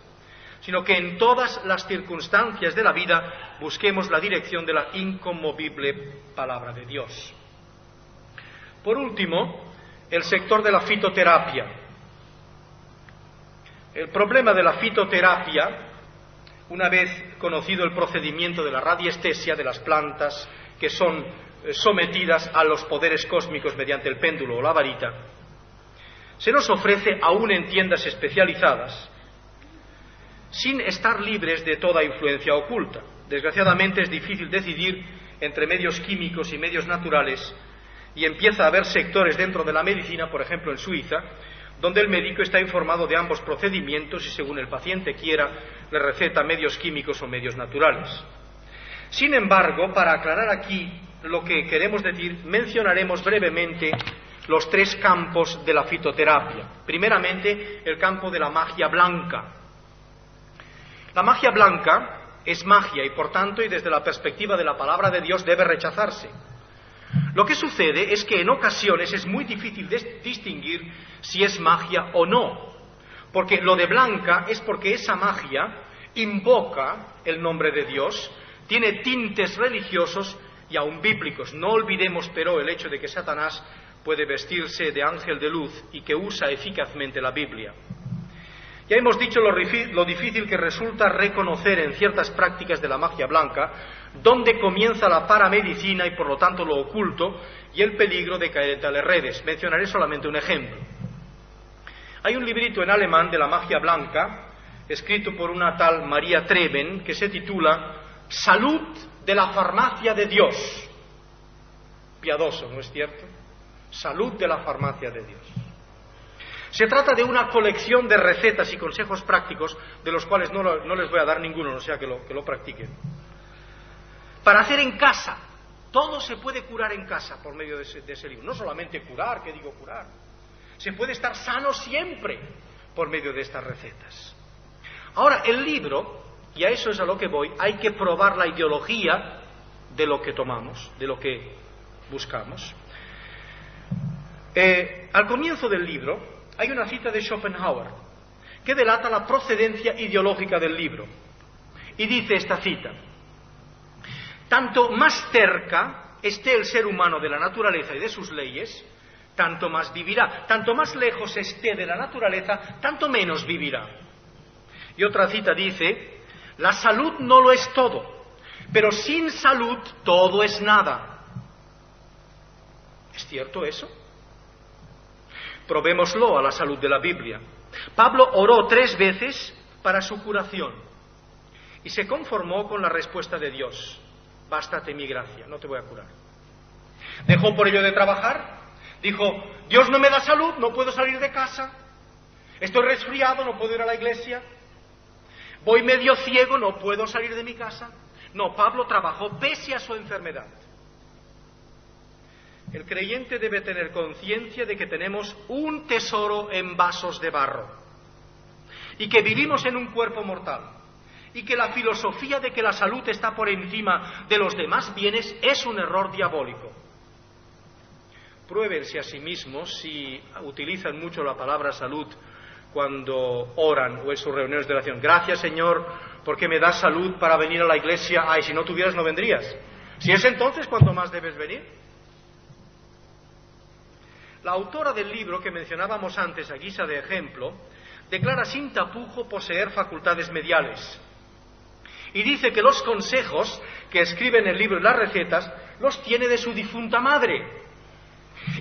sino que en todas las circunstancias de la vida busquemos la dirección de la inconmovible palabra de Dios. Por último, el sector de la fitoterapia, El problema de la fitoterapia, una vez conocido el procedimiento de la radiestesia de las plantas que son sometidas a los poderes cósmicos mediante el péndulo o la varita, se nos ofrece aún en tiendas especializadas, sin estar libres de toda influencia oculta. Desgraciadamente es difícil decidir entre medios químicos y medios naturales, y empieza a haber sectores dentro de la medicina, por ejemplo en Suiza, donde el médico está informado de ambos procedimientos y según el paciente quiera le receta medios químicos o medios naturales. Sin embargo, para aclarar aquí lo que queremos decir, mencionaremos brevemente los tres campos de la fitoterapia. Primeramente, el campo de la magia blanca. La magia blanca es magia y, por tanto, y desde la perspectiva de la palabra de Dios, debe rechazarse. Lo que sucede es que en ocasiones es muy difícil distinguir si es magia o no, porque lo de blanca es porque esa magia invoca el nombre de Dios, tiene tintes religiosos y aun bíblicos. No olvidemos, pero, el hecho de que Satanás puede vestirse de ángel de luz y que usa eficazmente la Biblia. Ya hemos dicho lo difícil que resulta reconocer en ciertas prácticas de la magia blanca dónde comienza la paramedicina y por lo tanto lo oculto y el peligro de caer en tales redes. Mencionaré solamente un ejemplo. Hay un librito en alemán de la magia blanca, escrito por una tal María Treben, que se titula Salud de la farmacia de Dios. Piadoso, ¿no es cierto? Salud de la farmacia de Dios. Se trata de una colección de recetas y consejos prácticos, de los cuales no les voy a dar ninguno, no sea que lo practiquen. Para hacer en casa. Todo se puede curar en casa por medio de ese libro. No solamente curar, ¿qué digo curar? Se puede estar sano siempre por medio de estas recetas. Ahora, el libro, y a eso es a lo que voy, hay que probar la ideología de lo que tomamos, de lo que buscamos. Al comienzo del libro hay una cita de Schopenhauer que delata la procedencia ideológica del libro. Y dice esta cita: tanto más cerca esté el ser humano de la naturaleza y de sus leyes, tanto más vivirá. Tanto más lejos esté de la naturaleza, tanto menos vivirá. Y otra cita dice: la salud no lo es todo, pero sin salud todo es nada. ¿Es cierto eso? Probémoslo a la salud de la Biblia. Pablo oró 3 veces para su curación y se conformó con la respuesta de Dios: bástate mi gracia, no te voy a curar. Dejó por ello de trabajar, dijo: Dios no me da salud, no puedo salir de casa, estoy resfriado, no puedo ir a la iglesia, voy medio ciego, no puedo salir de mi casa. No, Pablo trabajó pese a su enfermedad. El creyente debe tener conciencia de que tenemos un tesoro en vasos de barro y que vivimos en un cuerpo mortal y que la filosofía de que la salud está por encima de los demás bienes es un error diabólico. Pruébense a sí mismos si utilizan mucho la palabra salud cuando oran o en sus reuniones de oración. Gracias, Señor, porque me das salud para venir a la iglesia. Ay, si no tuvieras no vendrías. Si es entonces, ¿cuánto más debes venir? La autora del libro que mencionábamos antes a guisa de ejemplo declara sin tapujo poseer facultades mediales y dice que los consejos que escribe en el libro y las recetas los tiene de su difunta madre,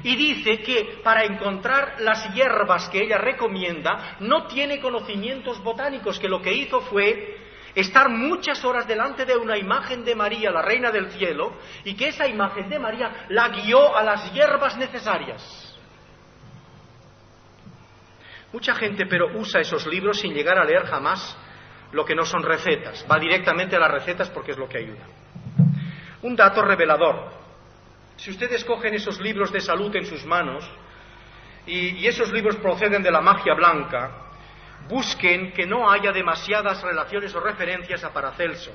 y dice que para encontrar las hierbas que ella recomienda no tiene conocimientos botánicos, que lo que hizo fue estar muchas horas delante de una imagen de María, la Reina del Cielo, y que esa imagen de María la guió a las hierbas necesarias. Mucha gente, pero, usa esos libros sin llegar a leer jamás lo que no son recetas. Va directamente a las recetas porque es lo que ayuda. Un dato revelador: si ustedes cogen esos libros de salud en sus manos y esos libros proceden de la magia blanca, busquen que no haya demasiadas relaciones o referencias a Paracelso.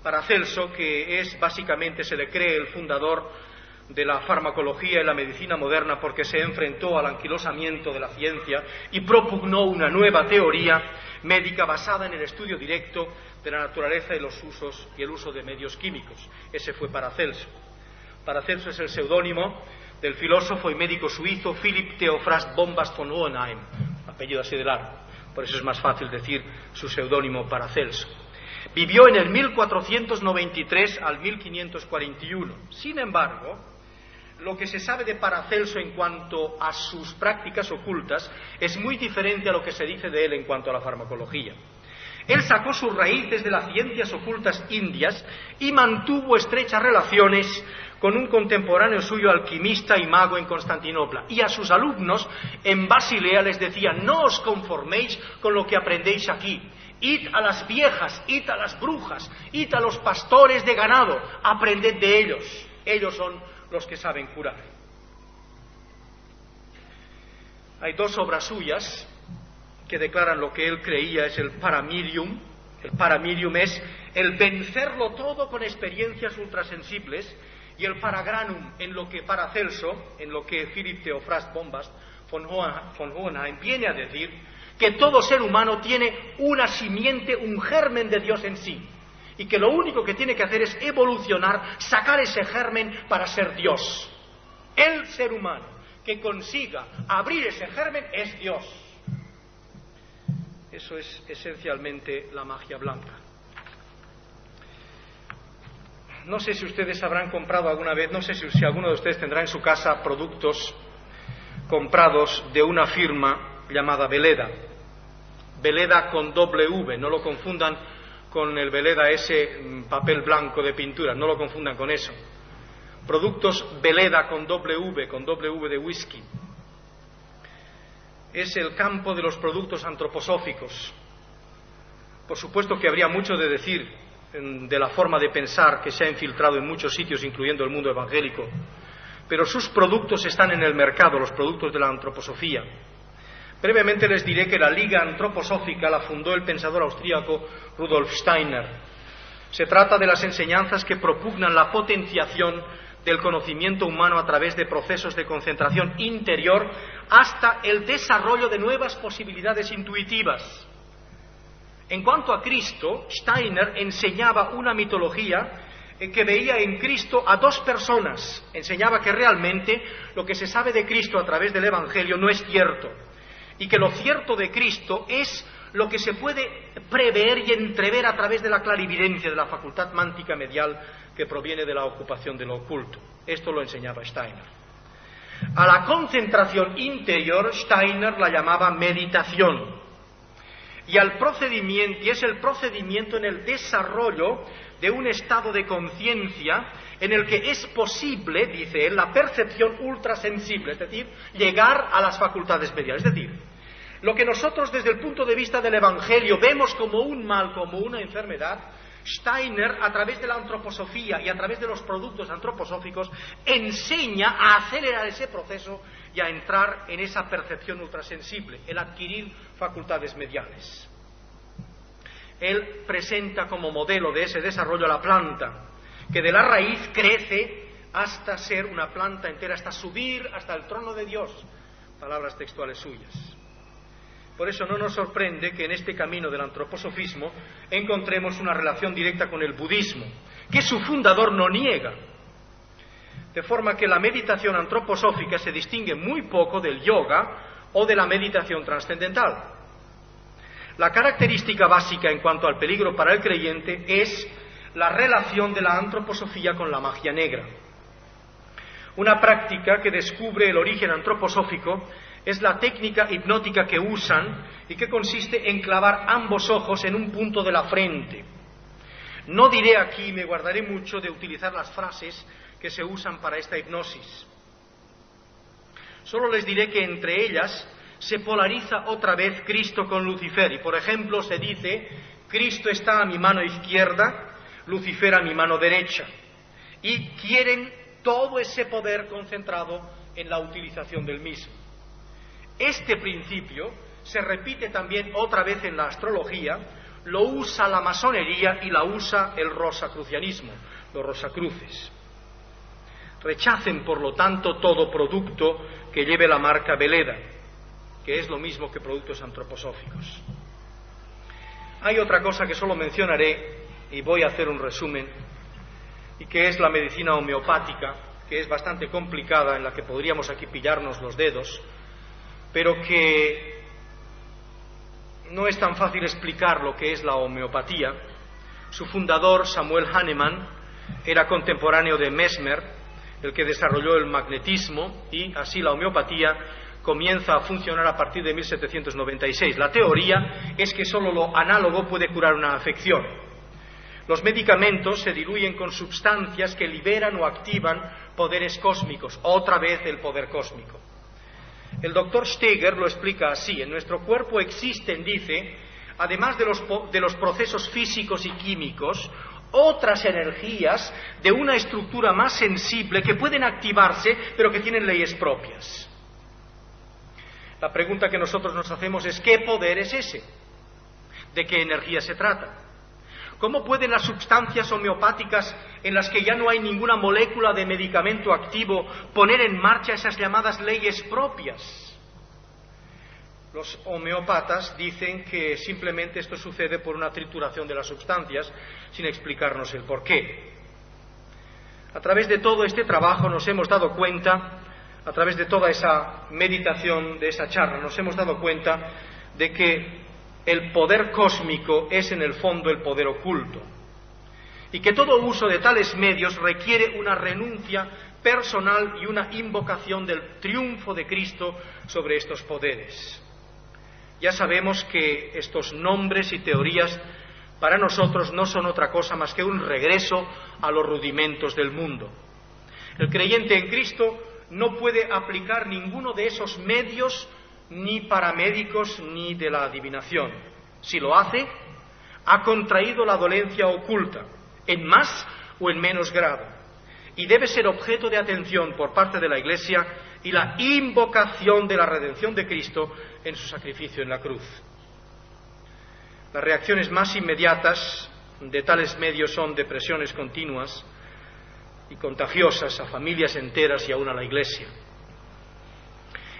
Paracelso, que es básicamente, se le cree el fundador de la farmacología y la medicina moderna, porque se enfrentó al anquilosamiento de la ciencia y propugnó una nueva teoría médica basada en el estudio directo de la naturaleza y los usos y el uso de medios químicos. Ese fue Paracelso. Paracelso es el seudónimo del filósofo y médico suizo Philipp Theophrast Bombast von Hohenheim. apellido así de largo, por eso es más fácil decir su seudónimo Paracelso. Vivió en el 1493 al 1541. Sin embargo, lo que se sabe de Paracelso en cuanto a sus prácticas ocultas es muy diferente a lo que se dice de él en cuanto a la farmacología. Él sacó sus raíces de las ciencias ocultas indias y mantuvo estrechas relaciones con un contemporáneo suyo, alquimista y mago en Constantinopla. Y a sus alumnos en Basilea les decía: no os conforméis con lo que aprendéis aquí. Id a las viejas, id a las brujas, id a los pastores de ganado, aprended de ellos. Ellos son los que saben curar. Hay dos obras suyas que declaran lo que él creía es el paramedium. El paramedium es el vencerlo todo con experiencias ultrasensibles, y el paragranum, en lo que Paracelso, en lo que Philipp Theophrast Bombast von Hohenheim viene a decir, que todo ser humano tiene una simiente, un germen de Dios en sí, y que lo único que tiene que hacer es evolucionar, sacar ese germen para ser Dios. El ser humano que consiga abrir ese germen es Dios. Eso es esencialmente la magia blanca. No sé si ustedes habrán comprado alguna vez, no sé si alguno de ustedes tendrá en su casa productos comprados de una firma llamada Veleda. Veleda con W, no lo confundan con el Veleda, ese papel blanco de pintura, no lo confundan con eso. Productos Veleda con W de whisky. Es el campo de los productos antroposóficos. Por supuesto que habría mucho de decir de la forma de pensar que se ha infiltrado en muchos sitios, incluyendo el mundo evangélico, pero sus productos están en el mercado, los productos de la antroposofía. Brevemente les diré que la Liga Antroposófica la fundó el pensador austríaco Rudolf Steiner. Se trata de las enseñanzas que propugnan la potenciación del conocimiento humano a través de procesos de concentración interior hasta el desarrollo de nuevas posibilidades intuitivas. En cuanto a Cristo, Steiner enseñaba una mitología que veía en Cristo a dos personas. Enseñaba que realmente lo que se sabe de Cristo a través del Evangelio no es cierto, y que lo cierto de Cristo es lo que se puede prever y entrever a través de la clarividencia, de la facultad mántica medial que proviene de la ocupación de lo oculto. Esto lo enseñaba Steiner. A la concentración interior, Steiner la llamaba meditación. Y al procedimiento, y es el procedimiento en el desarrollo de un estado de conciencia en el que es posible, dice él, la percepción ultrasensible, es decir, llegar a las facultades mediales. Es decir, lo que nosotros desde el punto de vista del Evangelio vemos como un mal, como una enfermedad, Steiner, a través de la antroposofía y a través de los productos antroposóficos, enseña a acelerar ese proceso y a entrar en esa percepción ultrasensible, el adquirir facultades mediales. Él presenta como modelo de ese desarrollo a la planta, que de la raíz crece hasta ser una planta entera, hasta subir hasta el trono de Dios. Palabras textuales suyas. Por eso no nos sorprende que en este camino del antroposofismo encontremos una relación directa con el budismo, que su fundador no niega. De forma que la meditación antroposófica se distingue muy poco del yoga o de la meditación trascendental. La característica básica en cuanto al peligro para el creyente es la relación de la antroposofía con la magia negra. Una práctica que descubre el origen antroposófico es la técnica hipnótica que usan y que consiste en clavar ambos ojos en un punto de la frente. No diré aquí, me guardaré mucho de utilizar las frases que se usan para esta hipnosis. Solo les diré que entre ellas se polariza otra vez Cristo con Lucifer y, por ejemplo, se dice: Cristo está a mi mano izquierda, Lucifer a mi mano derecha, y quieren todo ese poder concentrado en la utilización del mismo. Este principio se repite también otra vez en la astrología, lo usa la masonería y la usa el rosacrucianismo, los rosacruces. Rechacen, por lo tanto, todo producto que lleve la marca Veleda, que es lo mismo que productos antroposóficos. Hay otra cosa que solo mencionaré, y voy a hacer un resumen, y que es la medicina homeopática, que es bastante complicada, en la que podríamos aquí pillarnos los dedos, pero que no es tan fácil explicar lo que es la homeopatía. Su fundador, Samuel Hahnemann, era contemporáneo de Mesmer, el que desarrolló el magnetismo, y así la homeopatía comienza a funcionar a partir de 1796. La teoría es que solo lo análogo puede curar una afección. Los medicamentos se diluyen con sustancias que liberan o activan poderes cósmicos, otra vez el poder cósmico. El doctor Steger lo explica así: en nuestro cuerpo existen, dice, además de los procesos físicos y químicos, otras energías de una estructura más sensible que pueden activarse, pero que tienen leyes propias. La pregunta que nosotros nos hacemos es: ¿qué poder es ese? ¿De qué energía se trata? ¿Cómo pueden las sustancias homeopáticas, en las que ya no hay ninguna molécula de medicamento activo, poner en marcha esas llamadas leyes propias? Los homeópatas dicen que simplemente esto sucede por una trituración de las sustancias, sin explicarnos el porqué. A través de todo este trabajo nos hemos dado cuenta, a través de toda esa meditación, de esa charla, nos hemos dado cuenta de que el poder cósmico es en el fondo el poder oculto, y que todo uso de tales medios requiere una renuncia personal y una invocación del triunfo de Cristo sobre estos poderes. Ya sabemos que estos nombres y teorías para nosotros no son otra cosa más que un regreso a los rudimentos del mundo. El creyente en Cristo no puede aplicar ninguno de esos medios, ni paramédicos, ni de la adivinación. Si lo hace, ha contraído la dolencia oculta, en más o en menos grado, y debe ser objeto de atención por parte de la Iglesia y la invocación de la redención de Cristo en su sacrificio en la cruz. Las reacciones más inmediatas de tales medios son depresiones continuas y contagiosas a familias enteras y aún a la Iglesia.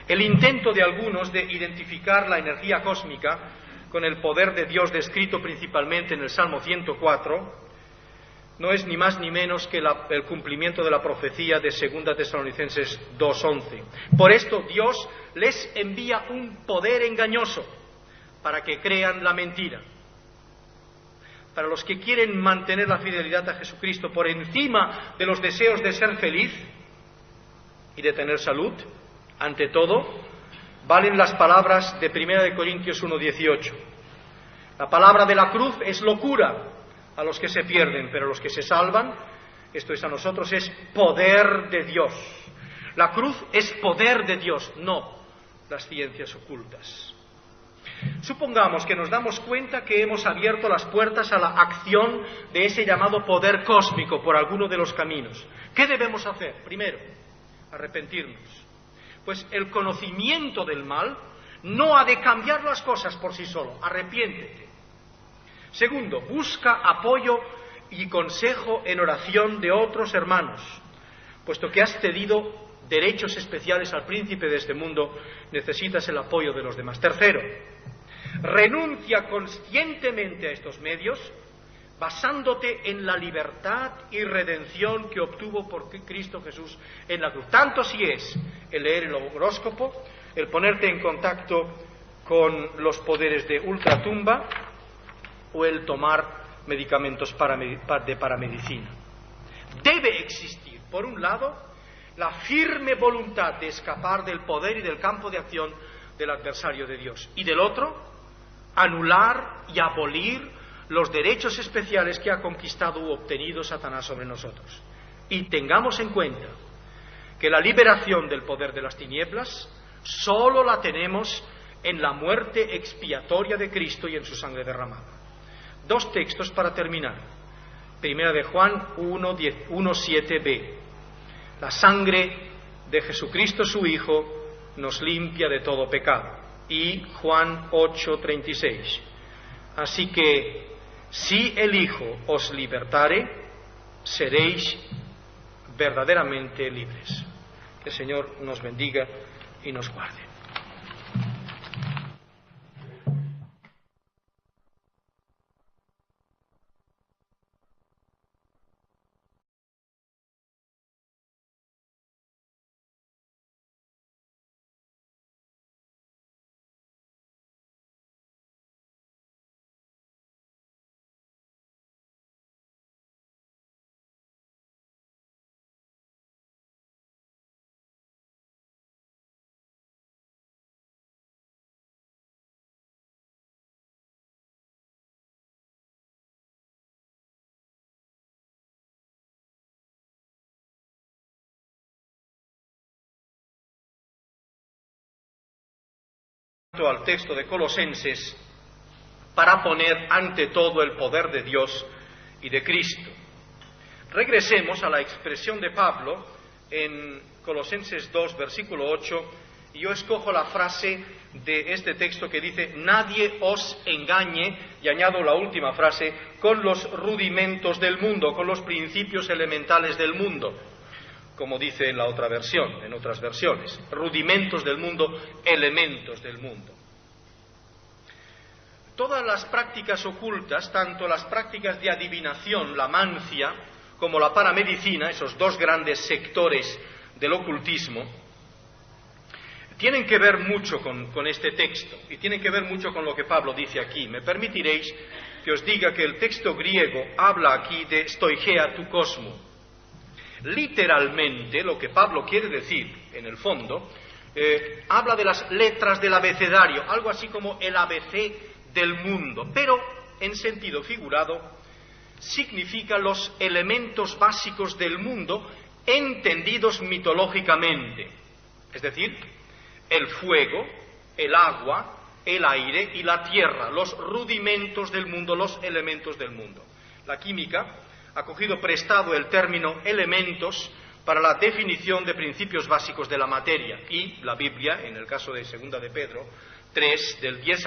El intento de algunos de identificar la energía cósmica con el poder de Dios descrito principalmente en el Salmo 104 no es ni más ni menos que el cumplimiento de la profecía de 2 Tesalonicenses 2:11. Por esto Dios les envía un poder engañoso para que crean la mentira. Para los que quieren mantener la fidelidad a Jesucristo por encima de los deseos de ser feliz y de tener salud, ante todo, valen las palabras de 1 Corintios 1:18. La palabra de la cruz es locura a los que se pierden, pero a los que se salvan, esto es a nosotros, es poder de Dios. La cruz es poder de Dios, no las ciencias ocultas. Supongamos que nos damos cuenta que hemos abierto las puertas a la acción de ese llamado poder cósmico por alguno de los caminos. ¿Qué debemos hacer? Primero, arrepentirnos. Pues el conocimiento del mal no ha de cambiar las cosas por sí solo. Arrepiéntete. Segundo, busca apoyo y consejo en oración de otros hermanos, puesto que has cedido derechos especiales al príncipe de este mundo, necesitas el apoyo de los demás. Tercero, renuncia conscientemente a estos medios, basándote en la libertad y redención que obtuvo por Cristo Jesús en la cruz. Tanto si es el leer el horóscopo, el ponerte en contacto con los poderes de ultratumba o el tomar medicamentos de paramedicina. Debe existir, por un lado, la firme voluntad de escapar del poder y del campo de acción del adversario de Dios, y del otro, anular y abolir los derechos especiales que ha conquistado u obtenido Satanás sobre nosotros. Y tengamos en cuenta que la liberación del poder de las tinieblas solo la tenemos en la muerte expiatoria de Cristo y en su sangre derramada. Dos textos para terminar. Primera de Juan 1:7b. La sangre de Jesucristo su Hijo nos limpia de todo pecado. Y Juan 8:36. Así que si el Hijo os libertare, seréis verdaderamente libres. Que el Señor nos bendiga y nos guarde. al texto de Colosenses para poner ante todo el poder de Dios y de Cristo. Regresemos a la expresión de Pablo en Colosenses 2, versículo 8, y yo escojo la frase de este texto que dice: nadie os engañe, y añado la última frase, con los rudimentos del mundo, con los principios elementales del mundo, como dice en la otra versión, en otras versiones, rudimentos del mundo, elementos del mundo. Todas las prácticas ocultas, tanto las prácticas de adivinación, la mancia, como la paramedicina, esos dos grandes sectores del ocultismo, tienen que ver mucho con este texto, y tienen que ver mucho con lo que Pablo dice aquí. Me permitiréis que os diga que el texto griego habla aquí de stoichea tu cosmo. Literalmente, lo que Pablo quiere decir, en el fondo, habla de las letras del abecedario, algo así como el ABC del mundo, pero en sentido figurado significa los elementos básicos del mundo entendidos mitológicamente, es decir, el fuego, el agua, el aire y la tierra, los rudimentos del mundo, los elementos del mundo. La química ha cogido prestado el término elementos para la definición de principios básicos de la materia, y la Biblia, en el caso de Segunda de Pedro 3, del 10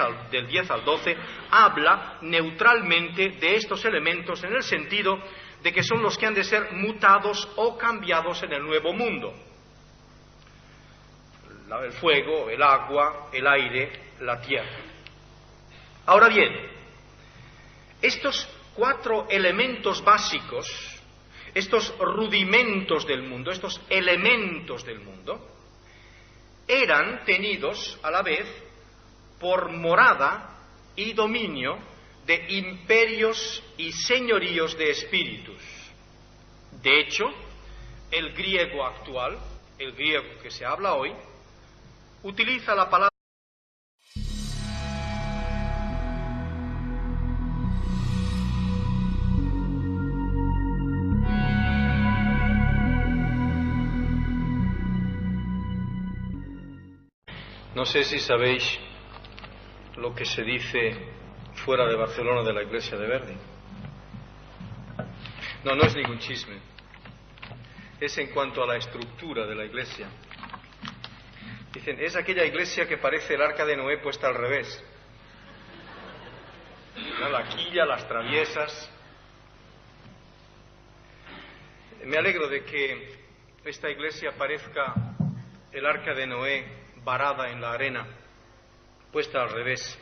al 12, habla neutralmente de estos elementos en el sentido de que son los que han de ser mutados o cambiados en el nuevo mundo. El fuego, el agua, el aire, la tierra. Ahora bien, estos 4 elementos básicos, estos rudimentos del mundo, estos elementos del mundo, eran tenidos a la vez por morada y dominio de imperios y señoríos de espíritus. De hecho, el griego actual, el griego que se habla hoy, utiliza la palabra. No sé si sabéis lo que se dice fuera de Barcelona de la iglesia de Verdi. No es ningún chisme. Es en cuanto a la estructura de la iglesia. Dicen, es aquella iglesia que parece el arca de Noé puesta al revés. ¿No? La quilla, las traviesas. Me alegro de que esta iglesia parezca el arca de Noé varada en la arena, puesta al revés.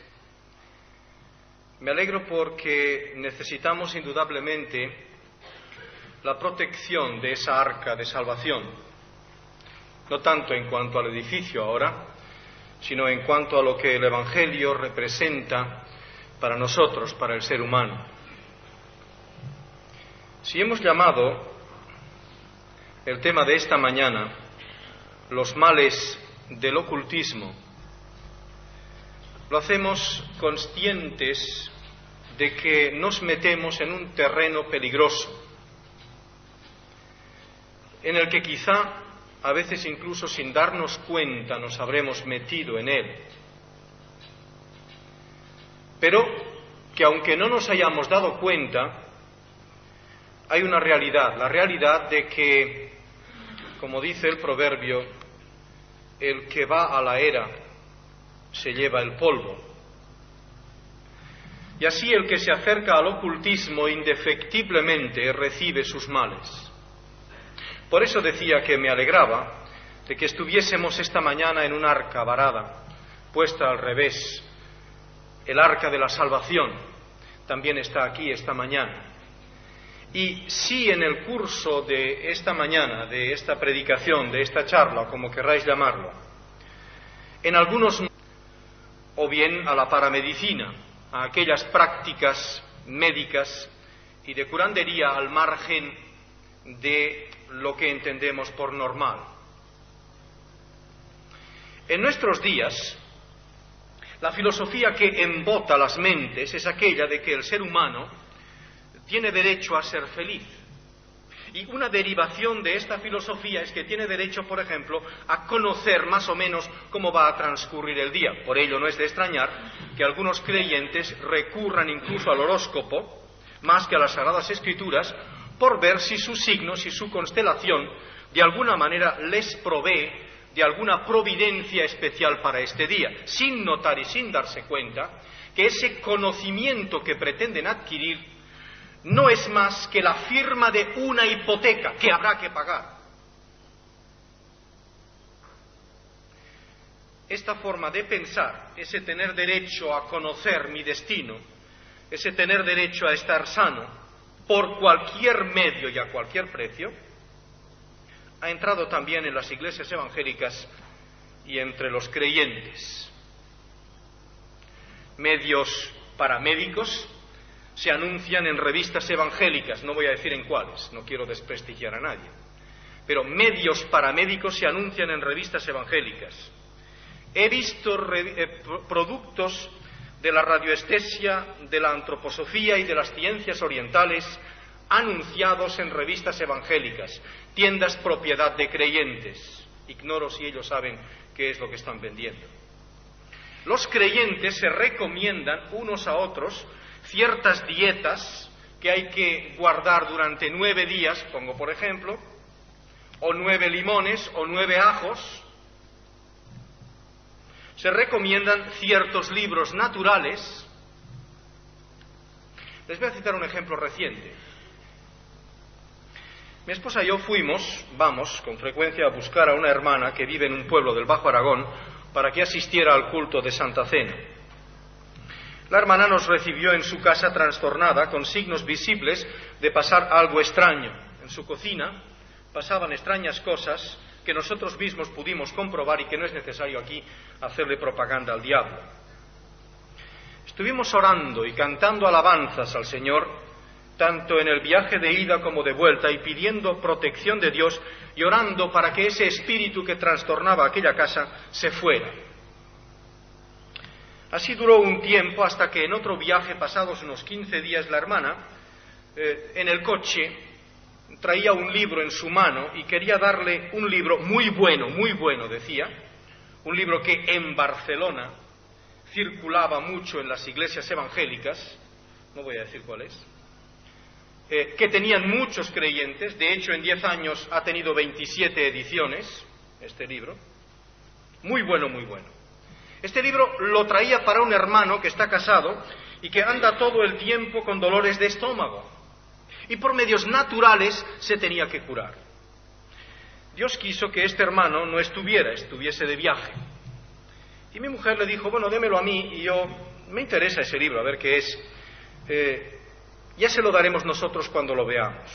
Me alegro porque necesitamos indudablemente la protección de esa arca de salvación, no tanto en cuanto al edificio ahora, sino en cuanto a lo que el Evangelio representa para nosotros, para el ser humano. Si hemos llamado el tema de esta mañana los males del ocultismo, lo hacemos conscientes de que nos metemos en un terreno peligroso, en el que quizá, a veces incluso sin darnos cuenta, nos habremos metido en él. Pero que aunque no nos hayamos dado cuenta, hay una realidad, la realidad de que, como dice el proverbio, el que va a la era se lleva el polvo. Y así el que se acerca al ocultismo indefectiblemente recibe sus males. Por eso decía que me alegraba de que estuviésemos esta mañana en un arca varada, puesta al revés. El arca de la salvación también está aquí esta mañana. Y si en el curso de esta mañana, de esta predicación, de esta charla, o como querráis llamarlo, en algunos, o bien a la paramedicina, a aquellas prácticas médicas y de curandería al margen de lo que entendemos por normal. En nuestros días, la filosofía que embota las mentes es aquella de que el ser humano tiene derecho a ser feliz Y una derivación de esta filosofía es que tiene derecho, por ejemplo, a conocer más o menos cómo va a transcurrir el día. Por ello no es de extrañar que algunos creyentes recurran incluso al horóscopo, más que a las Sagradas Escrituras, por ver si sus signos y su constelación de alguna manera les provee de alguna providencia especial para este día, sin notar y sin darse cuenta que ese conocimiento que pretenden adquirir no es más que la firma de una hipoteca que habrá que pagar. Esta forma de pensar, ese tener derecho a conocer mi destino, ese tener derecho a estar sano por cualquier medio y a cualquier precio, ha entrado también en las iglesias evangélicas y entre los creyentes. Medios paramédicos se anuncian en revistas evangélicas, no voy a decir en cuáles, no quiero desprestigiar a nadie, pero medios paramédicos se anuncian en revistas evangélicas. He visto productos de la radioestesia, de la antroposofía y de las ciencias orientales anunciados en revistas evangélicas, tiendas propiedad de creyentes. Ignoro si ellos saben qué es lo que están vendiendo. Los creyentes se recomiendan unos a otros ciertas dietas que hay que guardar durante 9 días, pongo por ejemplo, o 9 limones o 9 ajos. Se recomiendan ciertos libros naturales. Les voy a citar un ejemplo reciente. Mi esposa y yo vamos con frecuencia a buscar a una hermana que vive en un pueblo del Bajo Aragón para que asistiera al culto de Santa Cena. La hermana nos recibió en su casa trastornada, con signos visibles de pasar algo extraño. En su cocina pasaban extrañas cosas que nosotros mismos pudimos comprobar y que no es necesario aquí hacerle propaganda al diablo. Estuvimos orando y cantando alabanzas al Señor, tanto en el viaje de ida como de vuelta, y pidiendo protección de Dios y orando para que ese espíritu que trastornaba aquella casa se fuera. Así duró un tiempo hasta que en otro viaje, pasados unos 15 días, la hermana, en el coche, traía un libro en su mano y quería darle un libro muy bueno, decía, un libro que en Barcelona circulaba mucho en las iglesias evangélicas, no voy a decir cuál es, que tenían muchos creyentes. De hecho, en 10 años ha tenido 27 ediciones, este libro, muy bueno. Este libro lo traía para un hermano que está casado y que anda todo el tiempo con dolores de estómago. Y por medios naturales se tenía que curar. Dios quiso que este hermano no estuviese de viaje. Y mi mujer le dijo, bueno, démelo a mí y me interesa ese libro, a ver qué es. Ya se lo daremos nosotros cuando lo veamos.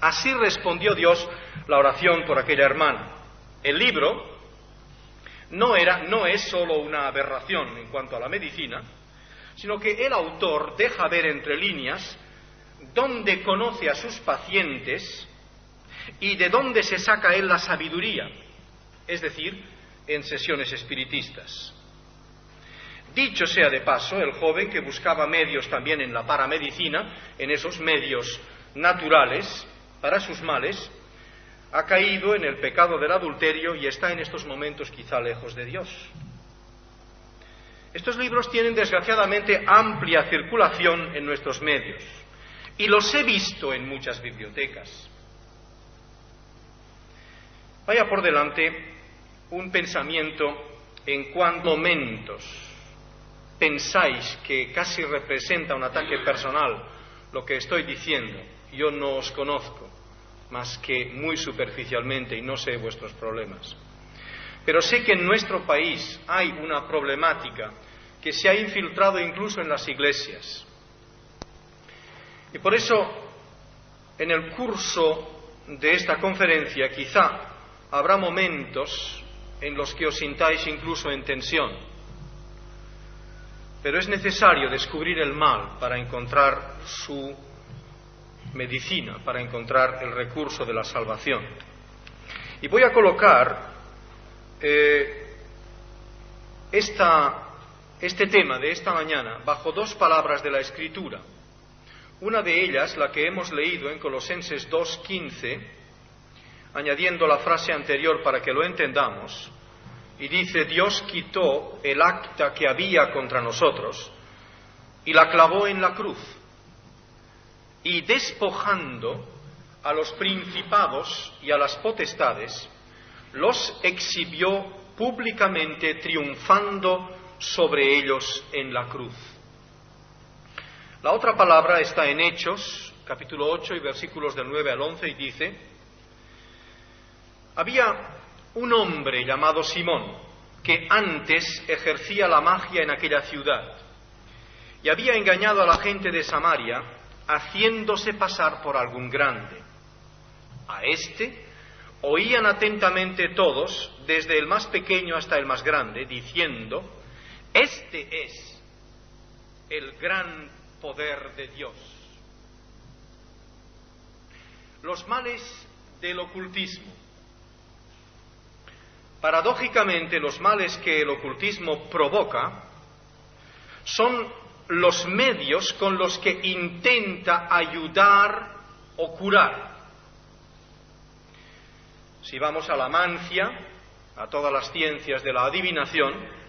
Así respondió Dios la oración por aquella hermana. El libro no es solo una aberración en cuanto a la medicina, sino que el autor deja ver entre líneas dónde conoce a sus pacientes y de dónde se saca él la sabiduría, es decir, en sesiones espiritistas. Dicho sea de paso, el joven que buscaba medios también en la paramedicina, en esos medios naturales para sus males, ha caído en el pecado del adulterio y está en estos momentos quizá lejos de Dios. Estos libros tienen desgraciadamente amplia circulación en nuestros medios y los he visto en muchas bibliotecas. Vaya por delante un pensamiento en cuántos momentos pensáis que casi representa un ataque personal lo que estoy diciendo. Yo no os conozco más que muy superficialmente y no sé vuestros problemas. Pero sé que en nuestro país hay una problemática que se ha infiltrado incluso en las iglesias. Y por eso, en el curso de esta conferencia, quizá habrá momentos en los que os sintáis incluso en tensión. Pero es necesario descubrir el mal para encontrar su medicina, para encontrar el recurso de la salvación. Y voy a colocar este tema de esta mañana bajo 2 palabras de la Escritura. Una de ellas, la que hemos leído en Colosenses 2:15, añadiendo la frase anterior para que lo entendamos, y dice: Dios quitó el acta que había contra nosotros y la clavó en la cruz, y despojando a los principados y a las potestades, los exhibió públicamente, triunfando sobre ellos en la cruz. La otra palabra está en Hechos, capítulo 8 y versículos del 9 al 11, y dice: había un hombre llamado Simón, que antes ejercía la magia en aquella ciudad, y había engañado a la gente de Samaria, haciéndose pasar por algún grande. A éste oían atentamente todos, desde el más pequeño hasta el más grande, diciendo: este es el gran poder de Dios. Los males del ocultismo. Paradójicamente, los males que el ocultismo provoca son los medios con los que intenta ayudar o curar. Si vamos a la mancia, a todas las ciencias de la adivinación,